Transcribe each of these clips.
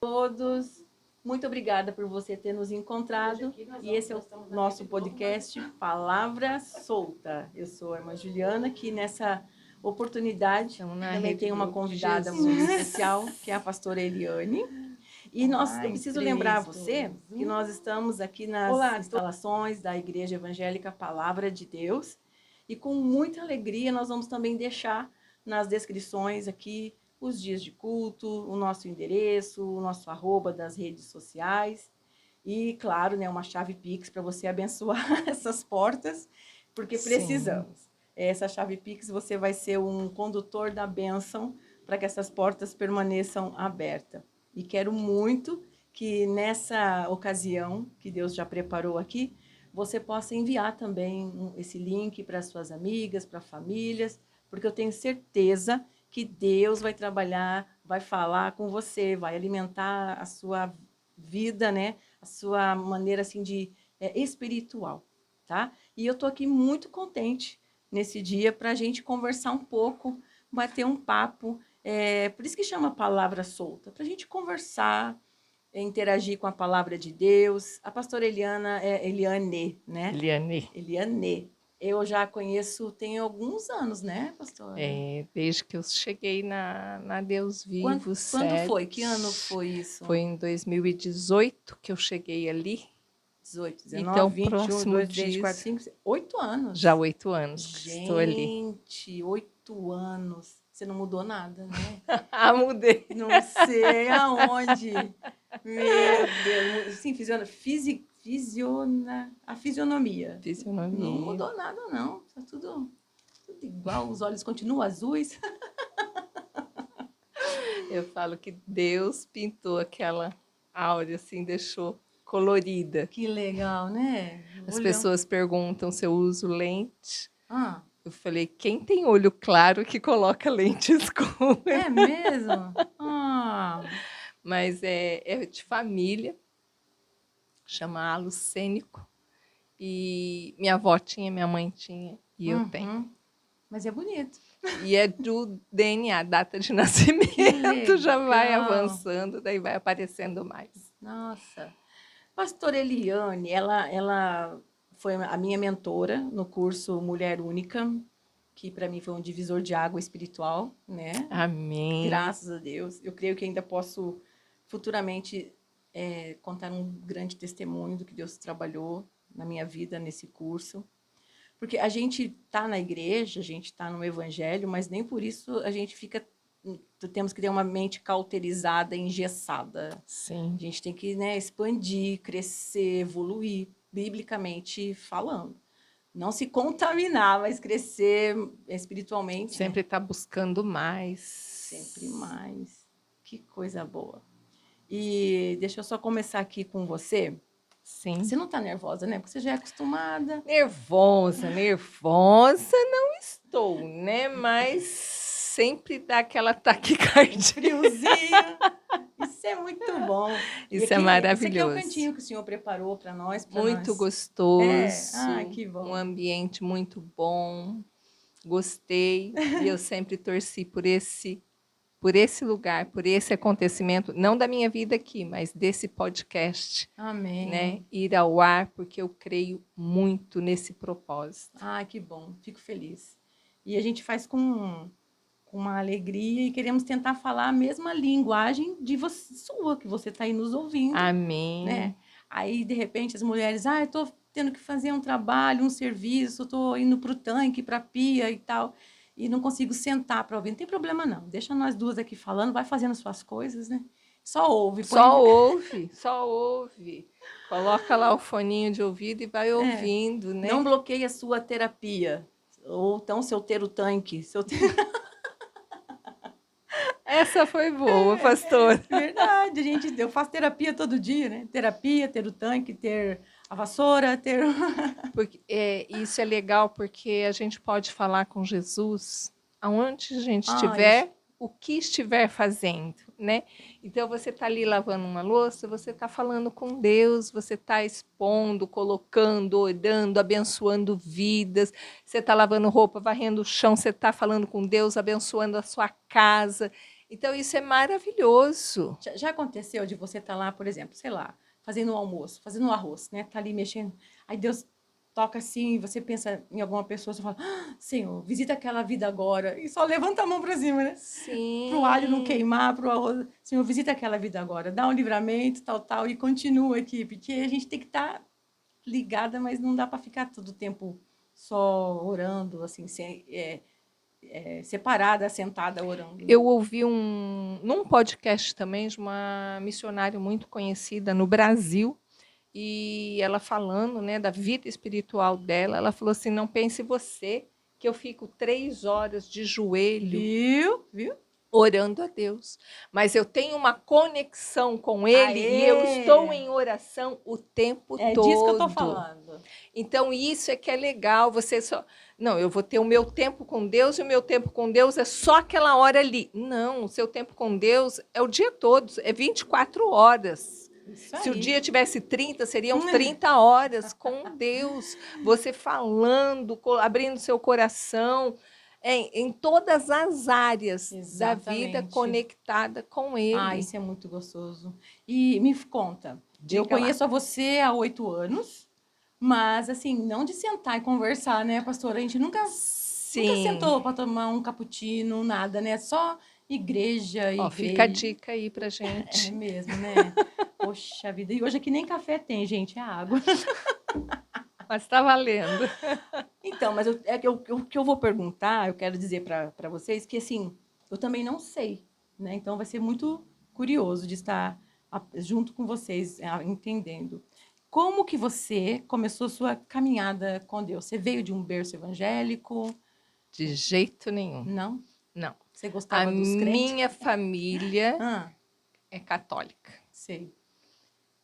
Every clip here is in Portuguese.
Todos, muito obrigada por você ter nos encontrado. E esse é o nosso podcast Palavra Solta. Eu sou a irmã Juliana, que nessa oportunidade também tem uma convidada muito especial, que é a pastora Eliane. E eu preciso lembrar você que nós estamos aqui nas instalações da Igreja Evangélica Palavra de Deus. E com muita alegria nós vamos também deixar nas descrições aqui os dias de culto, o nosso endereço, o nosso @ das redes sociais e, claro, né, uma chave Pix para você abençoar essas portas, porque precisamos. Essa chave Pix você vai ser um condutor da bênção para que essas portas permaneçam abertas. E quero muito que nessa ocasião que Deus já preparou aqui, você possa enviar também esse link para suas amigas, para famílias, porque eu tenho certeza que Deus vai trabalhar, vai falar com você, vai alimentar a sua vida, né? A sua maneira assim de espiritual, tá? E eu tô aqui muito contente nesse dia para a gente conversar um pouco, bater um papo. Por isso que chama Palavra Solta, para a gente conversar, interagir com a palavra de Deus. A pastora Eliane, né? Eliane. Eu já conheço tem alguns anos, né, pastora? Desde que eu cheguei na Deus Vivo. Quando foi? Que ano foi isso? Foi em 2018 que eu cheguei ali. 18, 19, então, 21, próximo 2, 3, 4, 5, 8 anos. Já 8 anos que estou ali. Gente, 8 anos. Você não mudou nada, né? Mudei. Não sei aonde. Meu Deus. Sim, a fisionomia. Não mudou nada, não. Tá tudo igual. Os olhos continuam azuis. Eu falo que Deus pintou aquela áurea assim, deixou colorida. Que legal, né? As pessoas perguntam se eu uso lente. Ah. Eu falei, quem tem olho claro que coloca lente escura? É mesmo? Ah. Mas é de família, chama halo cênico. E minha avó tinha, minha mãe tinha, e eu tenho. Mas é bonito. E é do DNA, data de nascimento, já vai avançando, daí vai aparecendo mais. Nossa. Pastora Eliane, ela foi a minha mentora no curso Mulher Única, que para mim foi um divisor de água espiritual, né? Amém. Graças a Deus. Eu creio que ainda posso futuramente contar um grande testemunho do que Deus trabalhou na minha vida nesse curso. Porque a gente está na igreja, a gente está no evangelho, mas nem por isso a gente temos que ter uma mente cauterizada, engessada. Sim. A gente tem que, né, expandir, crescer, evoluir, biblicamente falando. Não se contaminar, mas crescer espiritualmente. Sempre está buscando mais. Sempre mais. Que coisa boa. E deixa eu só começar aqui com você. Sim. Você não está nervosa, né? Porque você já é acostumada. Nervosa não estou, né? Mas sempre dá aquela taquicardia. Friozinho. Isso é muito bom. Isso é maravilhoso. Esse aqui é o cantinho que o senhor preparou para nós. Muito gostoso. Que bom. Um ambiente muito bom. Gostei. E eu sempre torci por esse lugar, por esse acontecimento, não da minha vida aqui, mas desse podcast. Amém. Né? Ir ao ar, porque eu creio muito nesse propósito. Que bom. Fico feliz. E a gente faz com uma alegria e queremos tentar falar a mesma linguagem sua, que você está aí nos ouvindo. Amém. Né? Aí, de repente, as mulheres, eu estou tendo que fazer um trabalho, um serviço, estou indo para o tanque, para a pia e tal, e não consigo sentar para ouvir. Não tem problema, não. Deixa nós duas aqui falando, vai fazendo suas coisas, né? Só ouve. Só ouve. Coloca lá o foninho de ouvido e vai ouvindo, né? Não bloqueie a sua terapia. Ou então seu ter o tanque. Essa foi boa, pastor. Verdade, gente. Eu faço terapia todo dia, né? Terapia, ter o tanque, ter a vassoura, ter... Porque, isso é legal porque a gente pode falar com Jesus aonde a gente estiver, o que estiver fazendo, né? Então, você está ali lavando uma louça, você está falando com Deus, você está expondo, colocando, orando, abençoando vidas, você está lavando roupa, varrendo o chão, você está falando com Deus, abençoando a sua casa. Então, isso é maravilhoso. Já aconteceu de você estar lá, por exemplo, sei lá, fazendo um almoço, fazendo um arroz, né? Tá ali mexendo. Aí Deus toca assim, e você pensa em alguma pessoa, você fala, Senhor, visita aquela vida agora. E só levanta a mão para cima, né? Sim. Pro alho não queimar, pro arroz. Senhor, visita aquela vida agora. Dá um livramento, tal, e continua aqui. Porque a gente tem que estar ligada, mas não dá para ficar todo o tempo só orando, assim, separada, sentada, orando. Eu ouvi num podcast também de uma missionária muito conhecida no Brasil, e ela falando, né, da vida espiritual dela, ela falou assim, não pense você que eu fico 3 horas de joelho Viu? orando a Deus, mas eu tenho uma conexão com Ele e eu estou em oração o tempo todo. É disso que eu estou falando. Então, isso é que é legal, você só... Não, eu vou ter o meu tempo com Deus e o meu tempo com Deus é só aquela hora ali. Não, o seu tempo com Deus é o dia todo, é 24 horas. Se o dia tivesse 30, seriam 30 horas com Deus. Você falando, abrindo seu coração, em todas as áreas da vida conectada com Ele. Isso é muito gostoso. E me conta, eu conheço você há 8 anos, mas assim, não de sentar e conversar, né, pastora? A gente nunca sentou para tomar um cappuccino, nada, né? Só igreja. Fica a dica aí pra gente. É mesmo, né? Poxa vida. E hoje aqui nem café tem, gente, é água. Mas está valendo. Então, mas o que eu vou perguntar, eu quero dizer para vocês que, assim, eu também não sei, né? Então, vai ser muito curioso de estar junto com vocês, entendendo. Como que você começou sua caminhada com Deus? Você veio de um berço evangélico? De jeito nenhum. Não? Não. Você gostava dos crentes? A minha família é católica. Sei.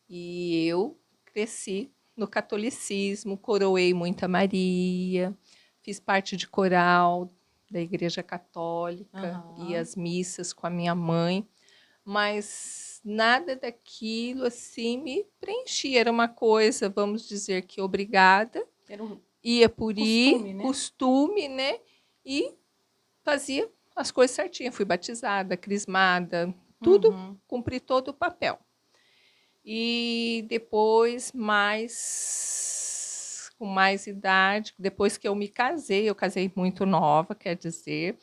E eu cresci no catolicismo, coroei muita Maria, fiz parte de coral da Igreja Católica, ia às missas com a minha mãe, mas nada daquilo assim me preenchia. Era uma coisa, vamos dizer que obrigada, ia por costume, né? E fazia as coisas certinhas. Fui batizada, crismada, tudo, cumpri todo o papel. E depois, com mais idade, depois que eu me casei, eu casei muito nova, quer dizer,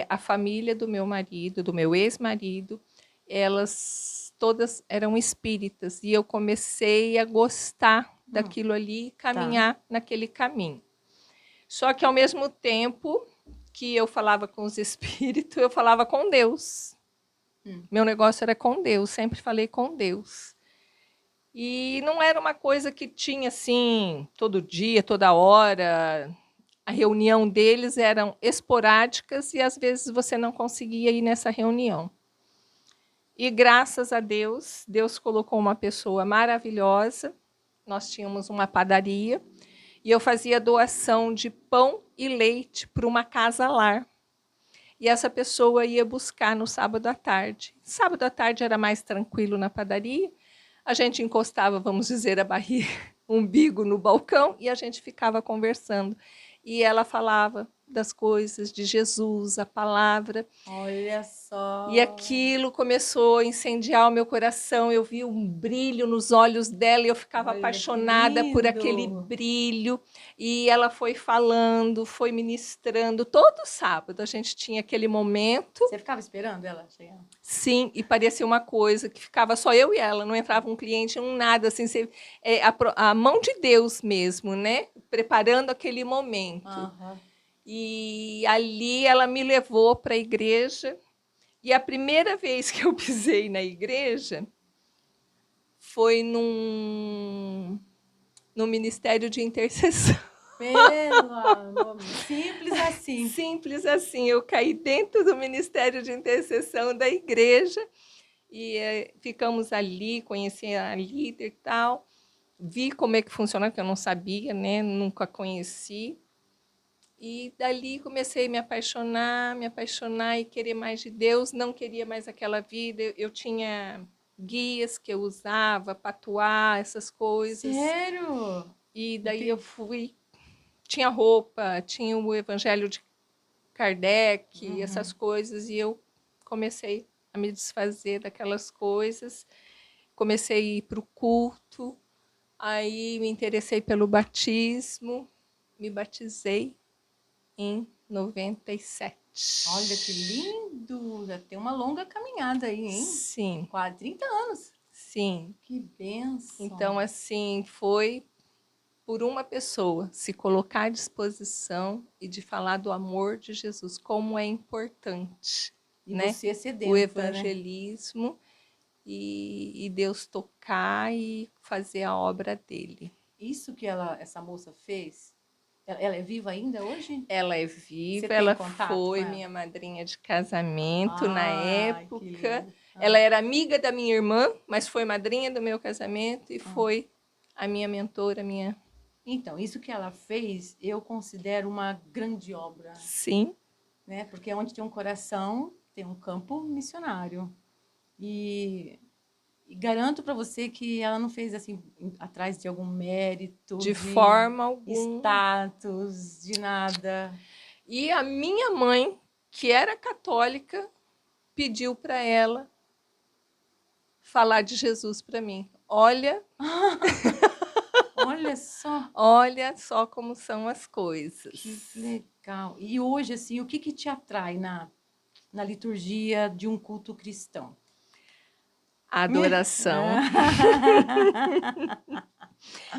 a família do meu marido, do meu ex-marido, elas todas eram espíritas, e eu comecei a gostar daquilo ali e caminhar naquele caminho. Só que, ao mesmo tempo que eu falava com os espíritos, eu falava com Deus. Meu negócio era com Deus, sempre falei com Deus. E não era uma coisa que tinha, assim, todo dia, toda hora. A reunião deles eram esporádicas e, às vezes, você não conseguia ir nessa reunião. E, graças a Deus, Deus colocou uma pessoa maravilhosa. Nós tínhamos uma padaria e eu fazia doação de pão e leite para uma casa-lar. E essa pessoa ia buscar no sábado à tarde. Sábado à tarde era mais tranquilo na padaria. A gente encostava, vamos dizer, a barriga, o umbigo no balcão e a gente ficava conversando. E ela falava das coisas de Jesus, a palavra. Olha só! E aquilo começou a incendiar o meu coração. Eu vi um brilho nos olhos dela e eu ficava apaixonada por aquele brilho. E ela foi falando, foi ministrando. Todo sábado a gente tinha aquele momento. Você ficava esperando ela chegar? Sim, e parecia uma coisa que ficava só eu e ela, não entrava um cliente, nada, assim, a mão de Deus mesmo, né? Preparando aquele momento. E ali ela me levou para a igreja. E a primeira vez que eu pisei na igreja foi no Ministério de Intercessão. Pelo amor, simples assim. Simples assim. Eu caí dentro do Ministério de Intercessão da igreja e ficamos ali, conheci a líder e tal. Vi como é que funciona, que eu não sabia, né? Nunca conheci. E dali comecei a me apaixonar e querer mais de Deus. Não queria mais aquela vida. Eu tinha guias que eu usava, patuar, essas coisas. Sério? E daí eu fui... Tinha roupa, tinha o Evangelho de Kardec, essas coisas. E eu comecei a me desfazer daquelas coisas, comecei a ir para o culto, aí me interessei pelo batismo, me batizei em 97. Olha que lindo! Já tem uma longa caminhada aí, hein? Sim. Quase 30 anos. Sim. Que bênção! Então, assim, foi por uma pessoa se colocar à disposição e de falar do amor de Jesus, como é importante, e né? você sedenta, o evangelismo, né? E Deus tocar e fazer a obra dele. Isso que essa moça fez, ela é viva ainda hoje? Ela é viva, Você ela tem contato foi com ela? minha madrinha de casamento na época. Ah. Ela era amiga da minha irmã, mas foi madrinha do meu casamento e foi a minha mentora, minha... Então, isso que ela fez, eu considero uma grande obra. Sim. Né? Porque onde tem um coração, tem um campo missionário. E garanto para você que ela não fez assim atrás de algum mérito, de forma alguma, status, de nada. E a minha mãe, que era católica, pediu para ela falar de Jesus para mim. Olha, olha só como são as coisas. Que legal. E hoje assim, o que te atrai na liturgia de um culto cristão? A adoração.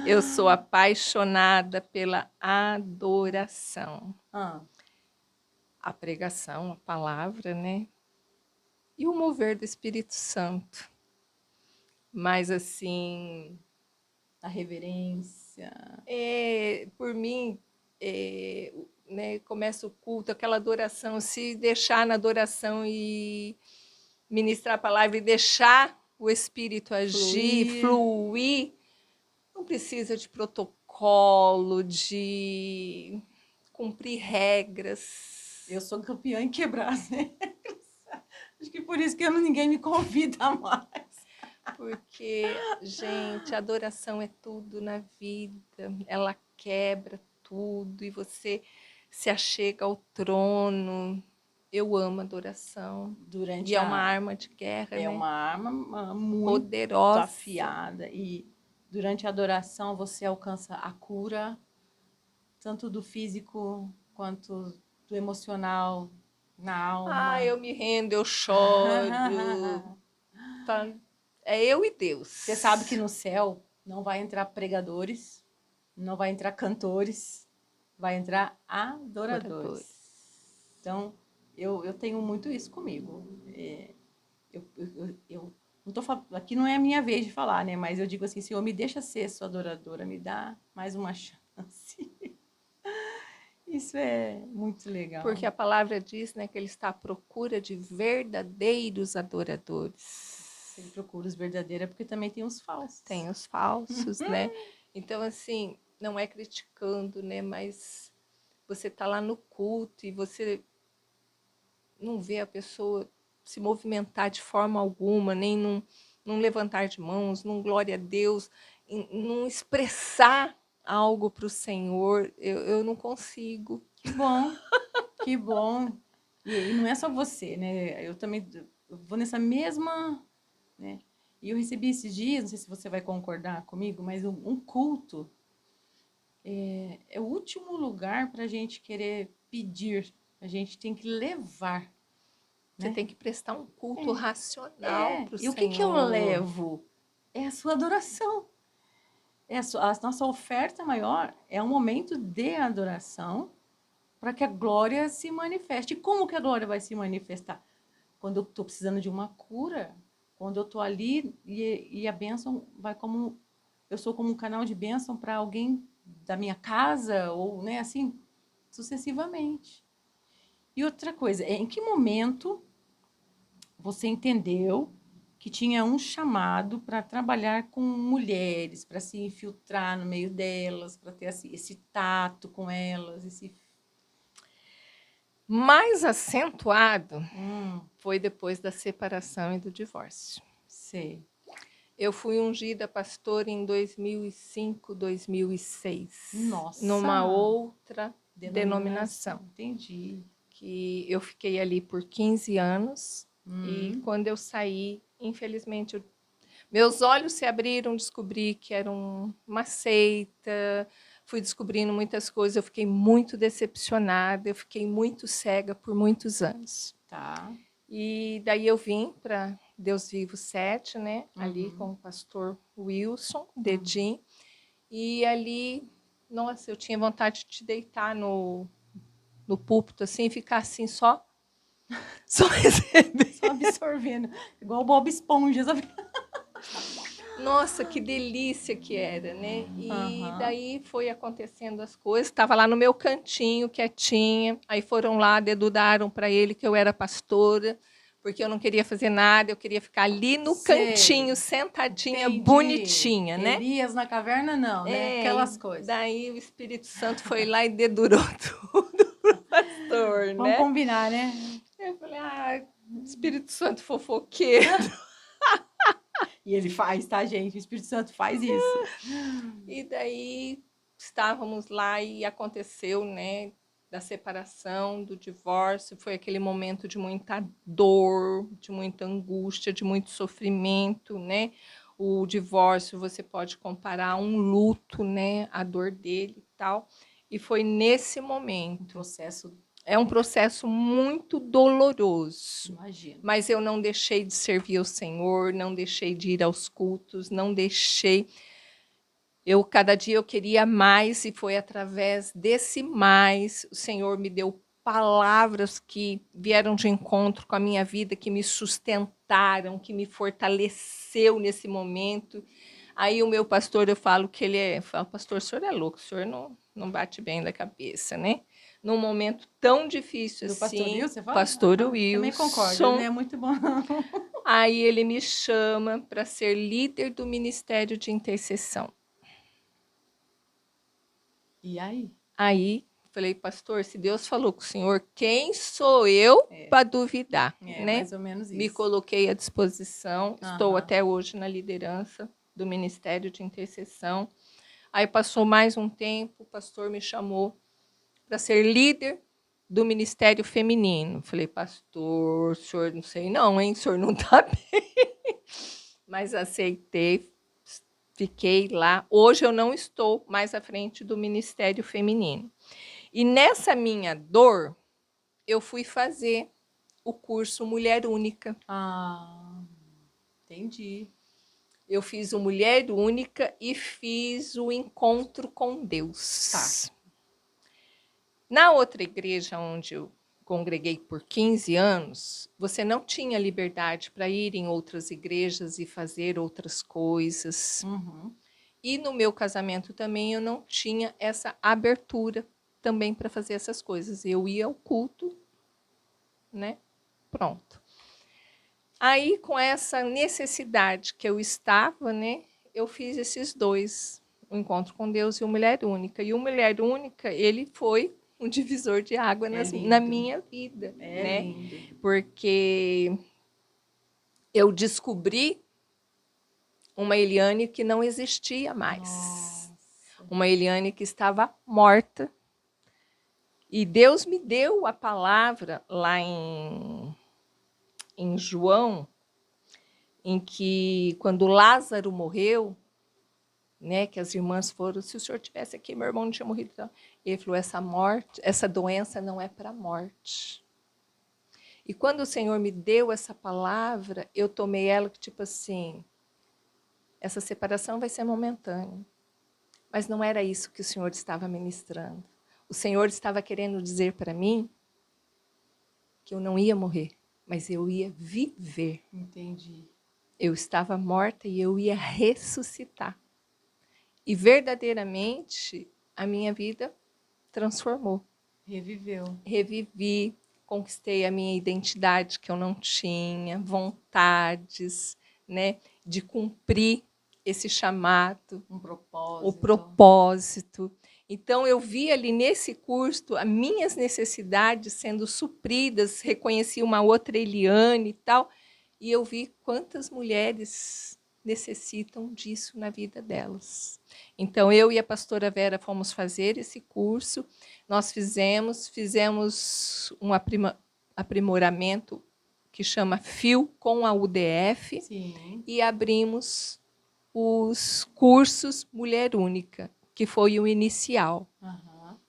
Eu sou apaixonada pela adoração. A pregação, a palavra, né? E o mover do Espírito Santo. Mas assim... a reverência. Por mim, né, começa o culto, aquela adoração, se deixar na adoração e ministrar a palavra e deixar o Espírito agir, fluir, não precisa de protocolo, de cumprir regras. Eu sou campeã em quebrar as regras. Acho que por isso que ninguém me convida mais. Porque, gente, a adoração é tudo na vida. Ela quebra tudo e você se achega ao trono. Eu amo a adoração. E é uma arma de guerra, né? É uma arma muito poderosa, afiada. E durante a adoração você alcança a cura, tanto do físico quanto do emocional, na alma. Eu me rendo, eu choro. Tá. É eu e Deus. Você sabe que no céu não vai entrar pregadores, não vai entrar cantores, vai entrar adoradores. Então, eu tenho muito isso comigo. Eu não tô falando, aqui não é a minha vez de falar, né? Mas eu digo assim, Senhor, me deixa ser sua adoradora, me dá mais uma chance. Isso é muito legal. Porque a palavra diz, né, que ele está à procura de verdadeiros adoradores. Ele procura os verdadeiros, porque também tem os falsos. Tem os falsos, né? Então, assim, não é criticando, né? Mas você está lá no culto e você não vê a pessoa se movimentar de forma alguma, nem num levantar de mãos, num glória a Deus, num expressar algo para o Senhor. Eu não consigo. Que bom, que bom. E não é só você, né? Eu também vou nessa mesma... né? E eu recebi esses dias, não sei se você vai concordar comigo, mas um culto é o último lugar para a gente querer pedir. A gente tem que levar. Você tem que prestar um culto racional para o Senhor. E o que eu levo? É a sua adoração. A nossa oferta maior é um momento de adoração para que a glória se manifeste. E como que a glória vai se manifestar? Quando eu estou precisando de uma cura, quando eu estou ali e a bênção vai como... eu sou como um canal de bênção para alguém da minha casa, ou, né, assim, sucessivamente. E outra coisa, em que momento você entendeu que tinha um chamado para trabalhar com mulheres, para se infiltrar no meio delas, para ter esse tato com elas, mais acentuado foi depois da separação e do divórcio. Sei. Eu fui ungida pastora em 2005, 2006. Nossa! Numa outra denominação. Entendi. Que eu fiquei ali por 15 anos E quando eu saí, infelizmente, meus olhos se abriram, descobri que era uma seita, fui descobrindo muitas coisas, eu fiquei muito decepcionada, eu fiquei muito cega por muitos anos. Tá. E daí eu vim para Deus Vivo 7, né? Ali com o pastor Wilson Dedim. E ali, nossa, eu tinha vontade de deitar no púlpito, assim, e ficar assim só recebendo. Só absorvendo. Igual o Bob Esponja, sabe? Nossa, que delícia que era, né? E daí foi acontecendo as coisas. Estava lá no meu cantinho, quietinha. Aí foram lá, dedudaram para ele que eu era pastora, porque eu não queria fazer nada, eu queria ficar ali no cantinho, sentadinha, bonitinha, né? Elias na caverna, não, né? Aquelas coisas. Daí o Espírito Santo foi lá e dedurou tudo pro pastor, né? Vamos combinar, né? Eu falei, Espírito Santo fofoqueiro. E ele faz, tá, gente? O Espírito Santo faz isso. E daí estávamos lá e aconteceu, né, da separação, do divórcio. Foi aquele momento de muita dor, de muita angústia, de muito sofrimento, né? O divórcio você pode comparar a um luto, né? A dor dele e tal. E foi nesse momento. É um processo muito doloroso. Imagino. Mas eu não deixei de servir ao Senhor, não deixei de ir aos cultos, não deixei. Cada dia eu queria mais, e foi através desse mais, o Senhor me deu palavras que vieram de encontro com a minha vida, que me sustentaram, que me fortaleceu nesse momento. Aí o meu pastor, eu falo que ele falo, pastor, o senhor é louco, o senhor não bate bem da cabeça, né? Num momento tão difícil do assim. Pastor Wilson, você fala? Pastor Wilson. Também concordo, ele é muito bom. Aí ele me chama para ser líder do Ministério de Intercessão. E aí? Aí falei, pastor, se Deus falou com o senhor, quem sou eu para duvidar? Né? Mais ou menos isso. Me coloquei à disposição, estou até hoje na liderança do Ministério de Intercessão. Aí passou mais um tempo, o pastor me chamou para ser líder do Ministério Feminino. Falei, pastor, o senhor não sei não, hein? O senhor não está bem. Mas aceitei, fiquei lá. Hoje eu não estou mais à frente do Ministério Feminino. E nessa minha dor, eu fui fazer o curso Mulher Única. Entendi. Eu fiz o Mulher Única e fiz o Encontro com Deus. Tá. Na outra igreja onde eu congreguei por 15 anos, você não tinha liberdade para ir em outras igrejas e fazer outras coisas. E no meu casamento também eu não tinha essa abertura também para fazer essas coisas. Eu ia ao culto, né? Pronto. Aí, com essa necessidade que eu estava, né? Eu fiz esses dois, o Encontro com Deus e o Mulher Única. E o Mulher Única, ele foi um divisor de água na minha vida, né? Lindo. Porque eu descobri uma Eliane que não existia mais. Nossa. Uma Eliane que estava morta. E Deus me deu a palavra lá em João, em que quando Lázaro morreu, né, que as irmãs foram, se o senhor tivesse aqui, meu irmão não tinha morrido. Então. Ele falou, essa doença não é para a morte. E quando o Senhor me deu essa palavra, eu tomei ela que tipo assim, essa separação vai ser momentânea. Mas não era isso que o Senhor estava ministrando. O Senhor estava querendo dizer para mim que eu não ia morrer, mas eu ia viver. Entendi. Eu estava morta e eu ia ressuscitar. E verdadeiramente a minha vida transformou. Reviveu. Revivi, conquistei a minha identidade que eu não tinha, vontades, né, de cumprir esse chamado. O propósito. Então, eu vi ali nesse curso as minhas necessidades sendo supridas, reconheci uma outra Eliane e tal, e eu vi quantas mulheres necessitam disso na vida delas. Então, eu e a pastora Vera fomos fazer esse curso, nós fizemos um aprimoramento que chama Fio com a UDF. Sim. E abrimos os cursos Mulher Única, que foi o inicial,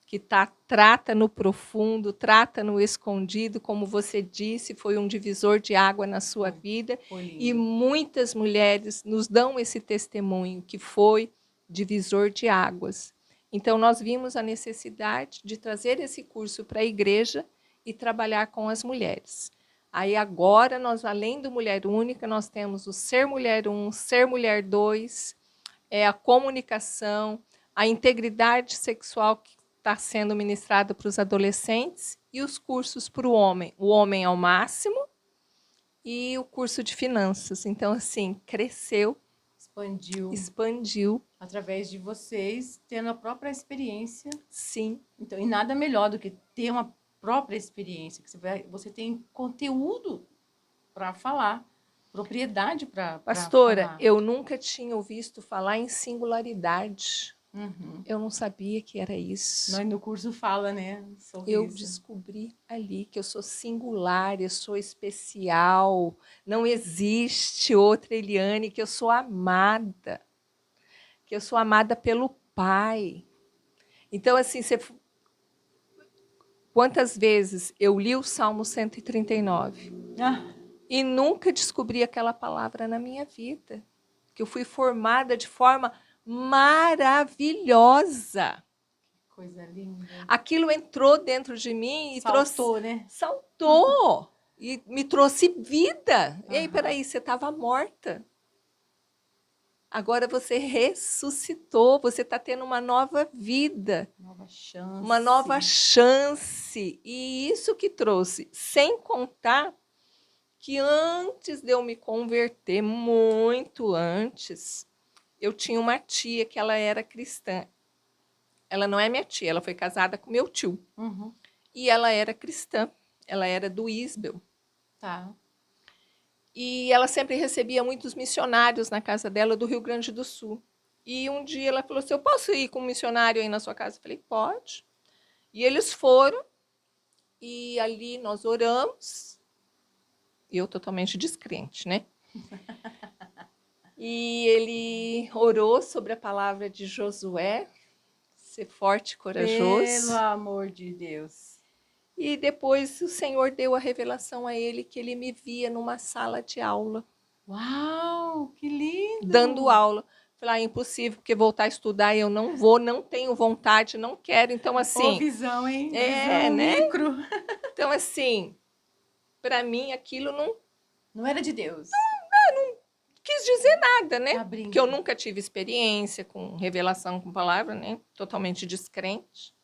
que trata no profundo, trata no escondido, como você disse, foi um divisor de água na sua vida. E muitas mulheres nos dão esse testemunho, que foi divisor de águas. Então, nós vimos a necessidade de trazer esse curso para a igreja e trabalhar com as mulheres. Aí agora, nós, além do Mulher Única, nós temos o Ser Mulher 1, Ser Mulher 2, a comunicação, a integridade sexual que está sendo ministrada para os adolescentes e os cursos para o homem ao máximo, e o curso de finanças. Então, assim, cresceu, expandiu. Através de vocês, tendo a própria experiência. Sim. Então, e nada melhor do que ter uma própria experiência, que você tem conteúdo para falar, propriedade para Pastora, falar. eu nunca tinha ouvido falar em singularidade. Eu não sabia que era isso. Nós no curso fala, né? Eu descobri ali que eu sou singular, eu sou especial, não existe outra Eliane, que eu sou amada, pelo Pai. Então, assim, quantas vezes eu li o Salmo 139 e nunca descobri aquela palavra na minha vida, que eu fui formada de forma maravilhosa. Coisa linda. Aquilo entrou dentro de mim e saltou, né? Saltou e me trouxe vida. Ei, peraí, você estava morta. Agora você ressuscitou, você está tendo uma nova vida. Nova chance. Uma nova chance. E isso que trouxe, sem contar que antes de eu me converter, muito antes, eu tinha uma tia que ela era cristã. Ela não é minha tia, ela foi casada com meu tio. E ela era cristã, ela era do Isbel. Tá. E ela sempre recebia muitos missionários na casa dela do Rio Grande do Sul. E um dia ela falou assim, eu posso ir com um missionário aí na sua casa? Eu falei, pode. E eles foram, e ali nós oramos. Eu totalmente descrente, né? E ele orou sobre a palavra de Josué, ser forte e corajoso. Pelo amor de Deus. E depois o Senhor deu a revelação a ele que ele me via numa sala de aula. Uau, que lindo! Dando aula. Falei, impossível, porque voltar a estudar eu não vou, não tenho vontade, não quero. Então, assim... visão, hein? É, visão né? micro. Então, assim, para mim aquilo não era de Deus. Não quis dizer nada, né? Porque eu nunca tive experiência com revelação com palavra, né? Totalmente descrente.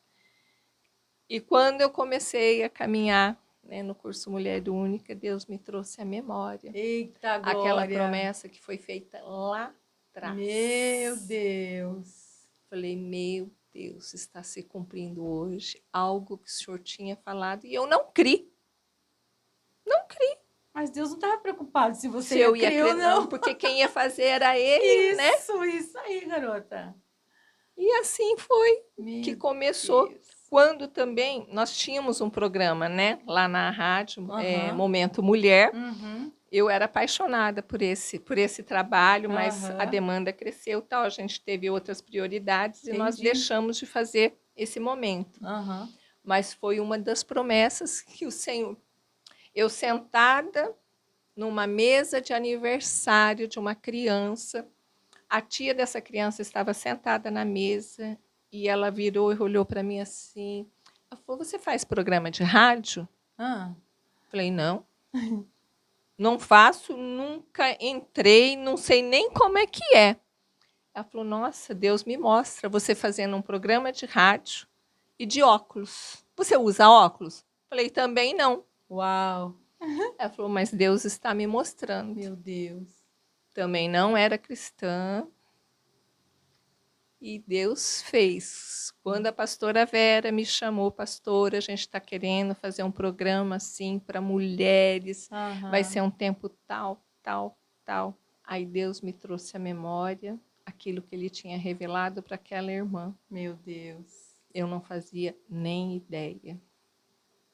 E quando eu comecei a caminhar, né, no curso Mulher Única, Deus me trouxe à memória. Eita, glória! Aquela promessa que foi feita lá atrás. Meu Deus! Falei, meu Deus, está se cumprindo hoje algo que o Senhor tinha falado e eu não criei. Não criei. Mas Deus não estava preocupado se você se ia eu ia crer ou não. Porque quem ia fazer era ele, né? Isso aí, garota. E assim foi que começou. Deus. Quando também nós tínhamos um programa, né, lá na rádio, Momento Mulher. Eu era apaixonada por esse trabalho, mas a demanda cresceu, tal. A gente teve outras prioridades e nós deixamos de fazer esse momento. Mas foi uma das promessas que o Senhor... Eu sentada numa mesa de aniversário de uma criança, a tia dessa criança estava sentada na mesa e ela virou e olhou para mim assim. Ela falou, você faz programa de rádio? Falei, não. Não faço, nunca entrei, não sei nem como é que é. Ela falou, nossa, Deus me mostra você fazendo um programa de rádio e de óculos. Você usa óculos? Falei, também não. Uau! Ela falou, mas Deus está me mostrando. Meu Deus. Também não era cristã. E Deus fez. Quando a pastora Vera me chamou, pastora, a gente está querendo fazer um programa assim para mulheres. Vai ser um tempo tal, tal, tal. Aí Deus me trouxe à memória aquilo que ele tinha revelado para aquela irmã. Meu Deus. Eu não fazia nem ideia.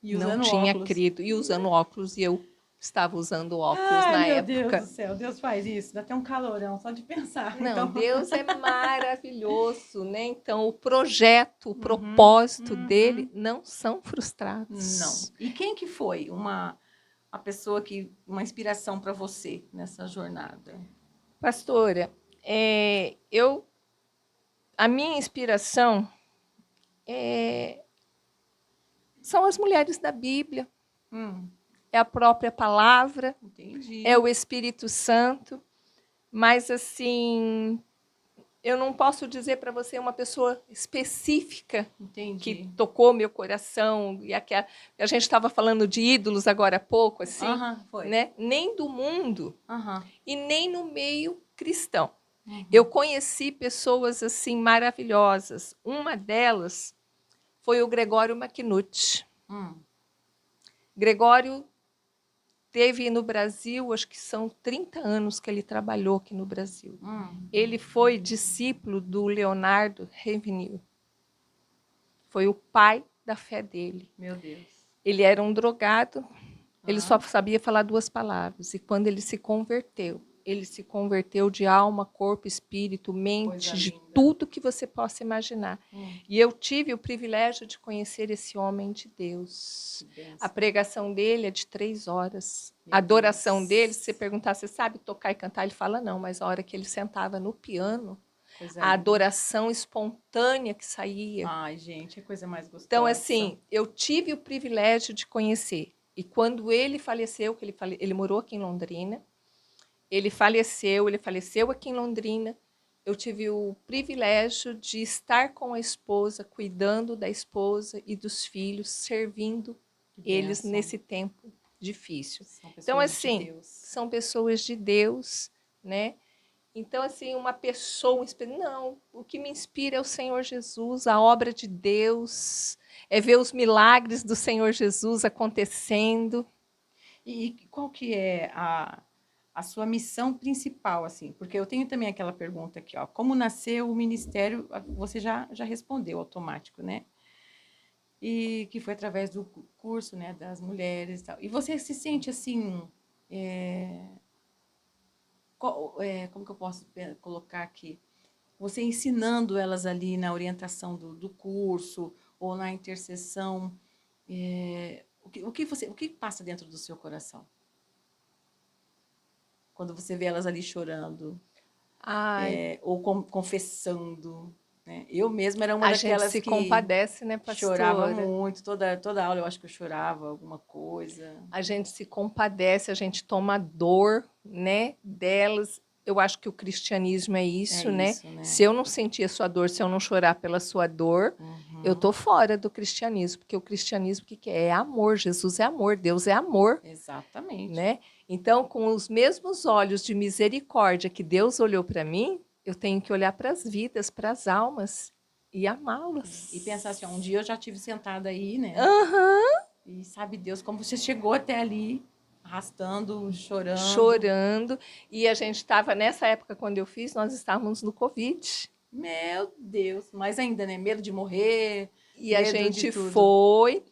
E usando não tinha óculos. crido. E usando óculos. E eu estava usando óculos na época. Meu Deus do céu, Deus faz isso, dá até um calorão só de pensar. Não, então... Deus é maravilhoso, né? Então, o projeto, o propósito dele não são frustrados. Não. E quem que foi a pessoa uma inspiração para você nessa jornada? Pastora, a minha inspiração são as mulheres da Bíblia. É a própria palavra. Entendi. É o Espírito Santo. Mas, assim, eu não posso dizer para você uma pessoa específica que tocou meu coração. E a gente estava falando de ídolos agora há pouco, assim, foi. Né? Nem do mundo e nem no meio cristão. Eu conheci pessoas assim maravilhosas. Uma delas foi o Gregório McNutt. Gregório teve no Brasil, acho que são 30 anos que ele trabalhou aqui no Brasil. Ele foi discípulo do Leonardo Ravenhill. Foi o pai da fé dele. Meu Deus. Ele era um drogado, ele só sabia falar 2 palavras. E quando ele se converteu de alma, corpo, espírito, mente, de tudo que você possa imaginar. E eu tive o privilégio de conhecer esse homem de Deus. A pregação dele é de 3 horas. A adoração dele, se você perguntar, você sabe tocar e cantar? Ele fala, não, mas a hora que ele sentava no piano, a adoração espontânea que saía. Ai, gente, é coisa mais gostosa. Então, assim, eu tive o privilégio de conhecer. E quando ele faleceu, ele morou aqui em Londrina, ele faleceu aqui em Londrina. Eu tive o privilégio de estar com a esposa, cuidando da esposa e dos filhos, servindo eles nesse tempo difícil. Então, assim, são pessoas de Deus, né? Então, assim, uma pessoa... Não, o que me inspira é o Senhor Jesus, a obra de Deus, é ver os milagres do Senhor Jesus acontecendo. E qual que é a sua missão principal, assim? Porque eu tenho também aquela pergunta aqui, ó. Como nasceu o ministério? Você já respondeu automático, né? E que foi através do curso, né, das mulheres e tal. E você se sente, assim... como que eu posso colocar aqui? Você ensinando elas ali na orientação do curso ou na intercessão... O que passa dentro do seu coração? Quando você vê elas ali chorando, ou confessando, né? Eu mesma era uma daquelas que compadece, né, pastora? Chorava muito, toda aula eu acho que eu chorava alguma coisa. A gente se compadece, a gente toma dor, né, delas. Eu acho que o cristianismo é isso, né? Se eu não sentir a sua dor, se eu não chorar pela sua dor, eu tô fora do cristianismo, porque o cristianismo o que é? É amor, Jesus é amor, Deus é amor. Exatamente. Né? Então, com os mesmos olhos de misericórdia que Deus olhou para mim, eu tenho que olhar para as vidas, para as almas e amá-las. E pensar assim, um dia eu já estive sentada aí, né? E sabe Deus como você chegou até ali, arrastando, chorando. Chorando. E a gente estava, nessa época, quando eu fiz, nós estávamos no Covid. Meu Deus, mais ainda, né? Medo de morrer. E a gente foi.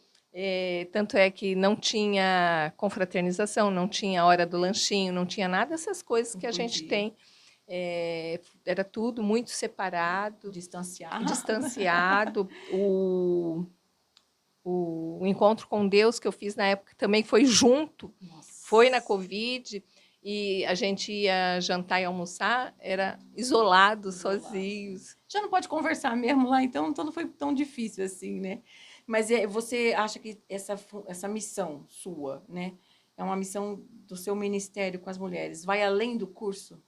Tanto é que não tinha confraternização, não tinha hora do lanchinho, não tinha nada dessas coisas que a gente tem. Era tudo muito separado. Distanciado. O encontro com Deus que eu fiz na época também foi junto. Nossa. Foi na Covid. E a gente ia jantar e almoçar, era isolado, sozinhos. Já não pode conversar mesmo lá, então não foi tão difícil assim, né? Mas você acha que essa missão sua, né? É uma missão do seu ministério com as mulheres, vai além do curso?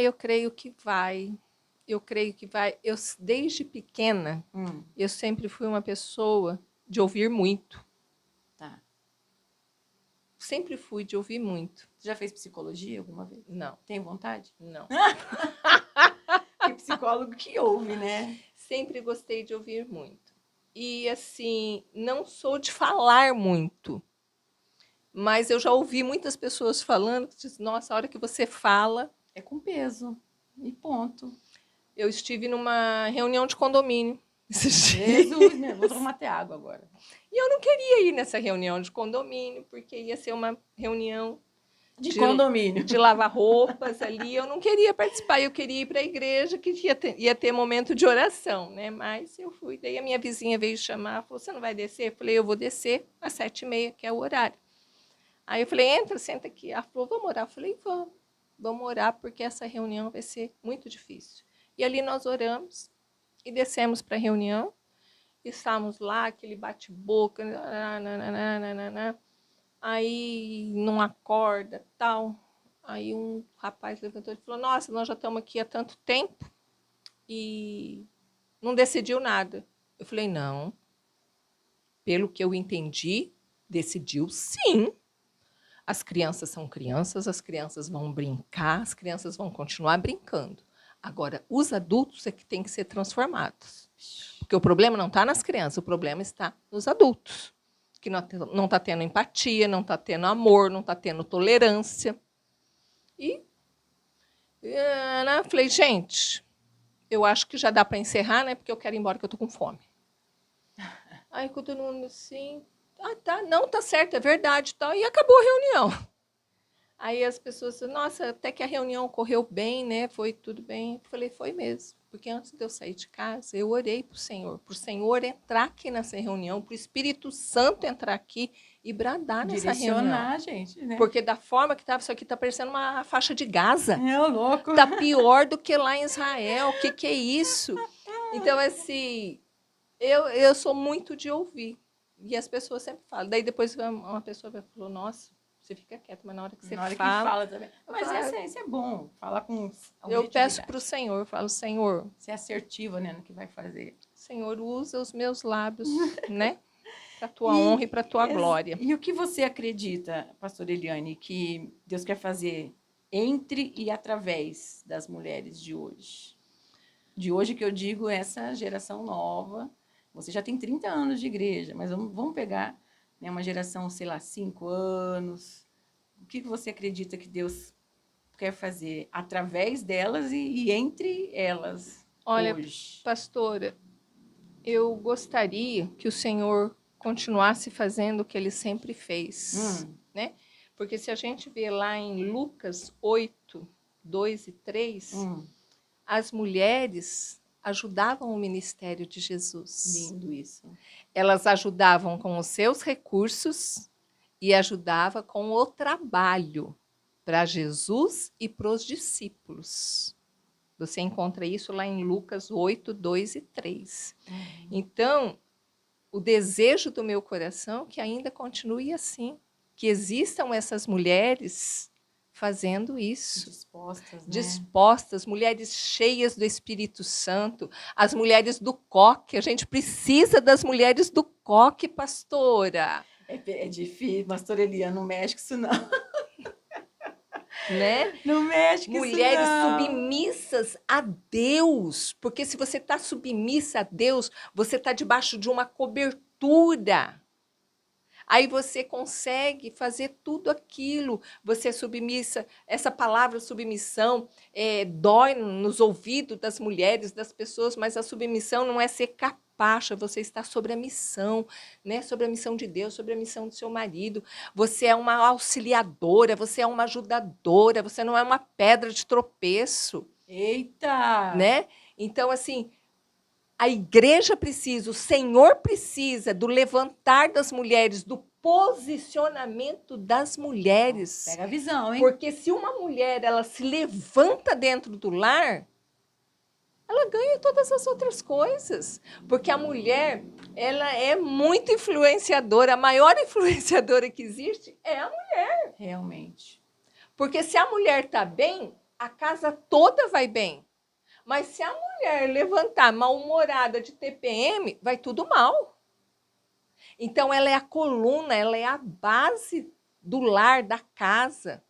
Eu creio que vai. Eu creio que vai. Eu, desde pequena, eu sempre fui uma pessoa de ouvir muito. Tá. Sempre fui de ouvir muito. Você já fez psicologia alguma vez? Não. Tem vontade? Não. Que psicólogo que ouve, né? Sempre gostei de ouvir muito. E, assim, não sou de falar muito. Mas eu já ouvi muitas pessoas falando, nossa, a hora que você fala... É com peso. E ponto. Eu estive numa reunião de condomínio. Jesus, meu, vou tomar até água agora. E eu não queria ir nessa reunião de condomínio, porque ia ser uma reunião de condomínio, de lavar roupas ali. Eu não queria participar, eu queria ir para a igreja, que ia ter momento de oração, né? Mas eu fui. Daí a minha vizinha veio chamar, falou, você não vai descer? Eu falei, eu vou descer às 7h30, que é o horário. Aí eu falei, entra, senta aqui. Ela falou, vamos orar? Eu falei, vamos orar, porque essa reunião vai ser muito difícil. E ali nós oramos e descemos para a reunião. E estávamos lá, aquele bate-boca, aí não acorda, tal. Aí um rapaz levantou e falou, nossa, nós já estamos aqui há tanto tempo e não decidiu nada. Eu falei, não, pelo que eu entendi, decidiu sim. As crianças são crianças, as crianças vão brincar, as crianças vão continuar brincando. Agora, os adultos é que têm que ser transformados. Porque o problema não está nas crianças, o problema está nos adultos. Que não está tendo empatia, não está tendo amor, não está tendo tolerância. E falei, gente, eu acho que já dá para encerrar, né? Porque eu quero ir embora, que eu estou com fome. Aí todo mundo assim, tá, não, tá certo, é verdade, tal. E acabou a reunião. Aí as pessoas, nossa, até que a reunião correu bem, né? Foi tudo bem. Eu falei, foi mesmo. Porque antes de eu sair de casa, eu orei para o Senhor entrar aqui nessa reunião, para o Espírito Santo entrar aqui e bradar nessa reunião. Gente, né? Porque da forma que estava, isso aqui está parecendo uma faixa de Gaza. É louco. Está pior do que lá em Israel. O que é isso? Então, assim, eu sou muito de ouvir. E as pessoas sempre falam. Daí depois uma pessoa falou, nossa, você fica quieto, mas na hora que você fala... que fala também. Mas isso é bom, falar com eu peço para o Senhor, falo, Senhor... Ser assertiva, né, no que vai fazer. Senhor, usa os meus lábios, né? Para a tua honra e para a tua glória. E o que você acredita, pastora Eliane, que Deus quer fazer entre e através das mulheres de hoje? De hoje que eu digo essa geração nova. Você já tem 30 anos de igreja, mas vamos pegar... né, uma geração, sei lá, 5 anos. O que você acredita que Deus quer fazer através delas e entre elas? Olha, hoje? Pastora, eu gostaria que o Senhor continuasse fazendo o que ele sempre fez, né? Porque se a gente vê lá em Lucas 8, 2 e 3, as mulheres ajudavam o ministério de Jesus. Lindo isso. Elas ajudavam com os seus recursos e ajudavam com o trabalho para Jesus e para os discípulos. Você encontra isso lá em Lucas 8, 2 e 3. Então, o desejo do meu coração é que ainda continue assim, que existam essas mulheres fazendo isso. Dispostas, né? Dispostas, mulheres cheias do Espírito Santo, as mulheres do coque. A gente precisa das mulheres do coque, pastora. É difícil, pastora Eliane, não mexe com isso não. Né? Não mexe com mulheres isso não. submissas a Deus, porque se você está submissa a Deus, você está debaixo de uma cobertura. Aí você consegue fazer tudo aquilo. Você é submissa. Essa palavra submissão dói nos ouvidos das mulheres, das pessoas, mas a submissão não é ser capacha. Você está sobre a missão, né? Sobre a missão de Deus, sobre a missão do seu marido. Você é uma auxiliadora, você é uma ajudadora, você não é uma pedra de tropeço. Eita! Né? Então, assim... A igreja precisa, o Senhor precisa do levantar das mulheres, do posicionamento das mulheres. Pega a visão, hein? Porque se uma mulher ela se levanta dentro do lar, ela ganha todas as outras coisas. Porque a mulher ela é muito influenciadora. A maior influenciadora que existe é a mulher. Realmente. Porque se a mulher está bem, a casa toda vai bem. Mas se a mulher levantar mal-humorada de TPM, vai tudo mal. Então, ela é a coluna, ela é a base do lar, da casa.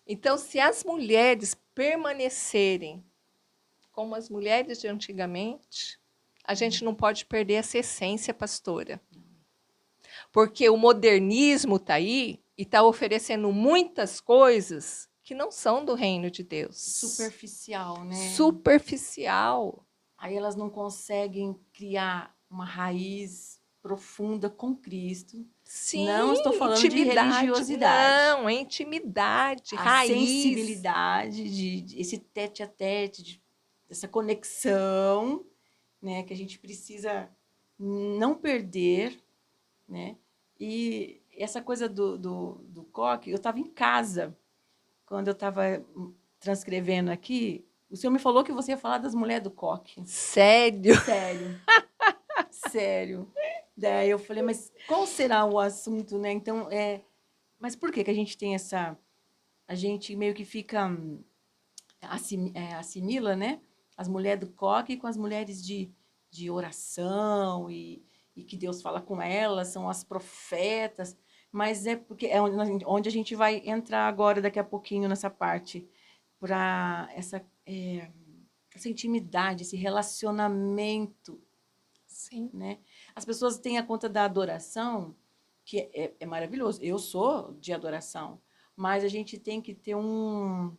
Então, se as mulheres permanecerem como as mulheres de antigamente, a gente não pode perder essa essência, pastora. Porque o modernismo está aí e está oferecendo muitas coisas que não são do reino de Deus. Superficial, né? Superficial. aí elas não conseguem criar uma raiz profunda com Cristo. Sim, Não estou falando de intimidade. religiosidade. Não, é intimidade, A raiz. sensibilidade, esse tete a tete, essa conexão, né, que a gente precisa não perder, né? E essa coisa do coque, eu estava em casa, quando eu estava transcrevendo aqui, o senhor me falou que você ia falar das mulheres do coque. Sério? Sério. Sério. Daí eu falei, mas qual será o assunto, né? Então, mas por que a gente tem essa... A gente meio que fica... assimila, né? As mulheres do coque com as mulheres de oração e que Deus fala com elas, são as profetas, mas é porque é onde a gente vai entrar agora, daqui a pouquinho, nessa parte, para essa intimidade, esse relacionamento. Sim. Né? As pessoas têm a conta da adoração, que é maravilhoso. Eu sou de adoração, mas a gente tem que ter um...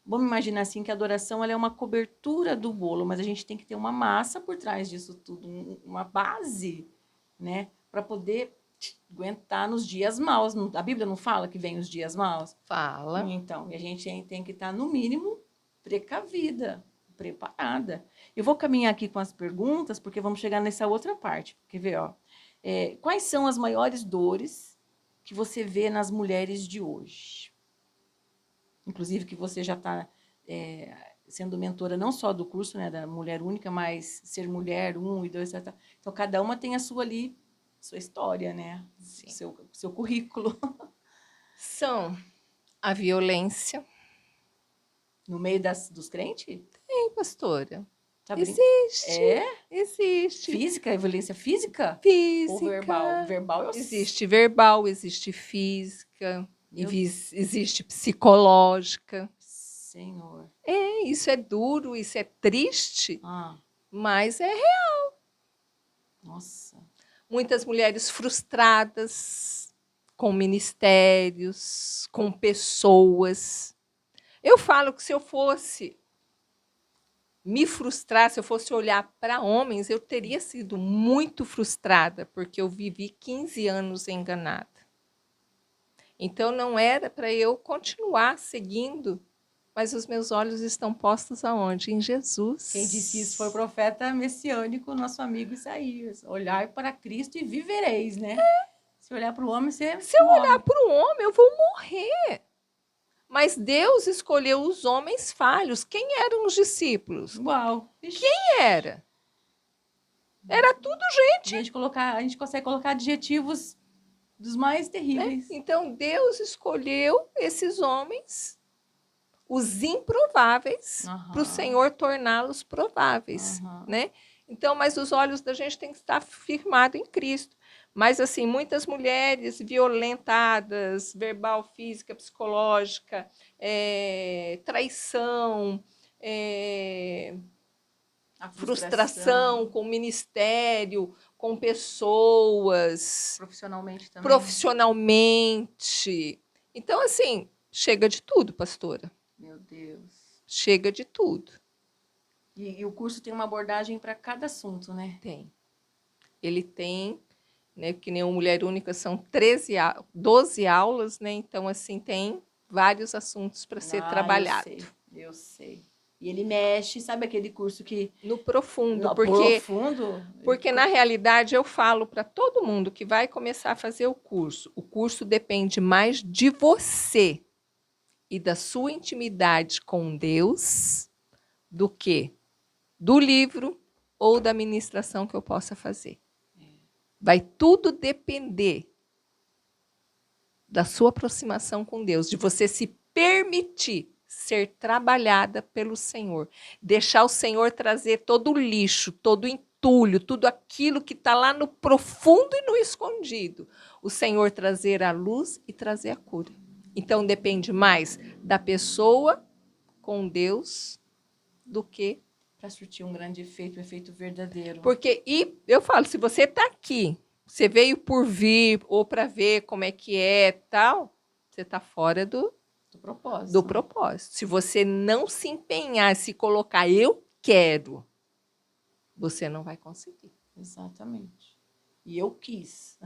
Vamos imaginar assim que a adoração ela é uma cobertura do bolo, mas a gente tem que ter uma massa por trás disso tudo, uma base, né? Para poder aguentar nos dias maus. A Bíblia não fala que vem os dias maus? Fala. Então, e a gente tem que estar, no mínimo, precavida, preparada. Eu vou caminhar aqui com as perguntas, porque vamos chegar nessa outra parte. Quer ver, ó? Quais são as maiores dores que você vê nas mulheres de hoje? Inclusive que você já está sendo mentora não só do curso, né, da Mulher Única, mas Ser Mulher 1 e 2, etc. Então, cada uma tem a sua ali, sua história, né? Seu currículo. São a violência. No meio dos crentes? Tem, pastora. Tá existe. Existe. Física? Violência física? Física. Ou verbal? Verbal existe verbal, existe física, existe psicológica. Senhor. Isso é duro, isso é triste, mas é real. Nossa. Muitas mulheres frustradas com ministérios, com pessoas. Eu falo que se eu fosse me frustrar, se eu fosse olhar para homens, eu teria sido muito frustrada, porque eu vivi 15 anos enganada. Então, não era para eu continuar seguindo, mas os meus olhos estão postos aonde? Em Jesus. Quem disse isso foi o profeta messiânico, nosso amigo Isaías. Olhar para Cristo e vivereis, né? Se olhar para o homem, você Se eu olhar para o homem, eu vou morrer. Mas Deus escolheu os homens falhos. Quem eram os discípulos? Uau! Quem era? Era tudo gente. A gente consegue colocar adjetivos dos mais terríveis. Então, Deus escolheu esses homens, os improváveis, para o Senhor torná-los prováveis. Né? Então, mas os olhos da gente têm que estar firmados em Cristo. Mas, assim, muitas mulheres violentadas, verbal, física, psicológica, traição, a frustração com o ministério, com pessoas. Profissionalmente também. Profissionalmente. Então, assim, chega de tudo, pastora. Meu Deus. Chega de tudo. E o curso tem uma abordagem para cada assunto, né? Tem. Ele tem... Né, que nem uma Mulher Única são 12 aulas, né? Então, assim, tem vários assuntos para ser trabalhado. Eu sei. E ele mexe, sabe aquele curso que... No profundo. Profundo? Porque, na realidade, eu falo para todo mundo que vai começar a fazer o curso depende mais de você e da sua intimidade com Deus do que do livro ou da ministração que eu possa fazer. Vai tudo depender da sua aproximação com Deus, de você se permitir ser trabalhada pelo Senhor. Deixar o Senhor trazer todo o lixo, todo o entulho, tudo aquilo que está lá no profundo e no escondido. O Senhor trazer a luz e trazer a cura. Então, depende mais da pessoa com Deus do que... para surtir um grande efeito, um efeito verdadeiro. Porque, e eu falo, se você está aqui, você veio por vir ou para ver como é que é, tal, você está fora do propósito. Se você não se empenhar, se colocar, eu quero, você não vai conseguir. Exatamente. E eu quis.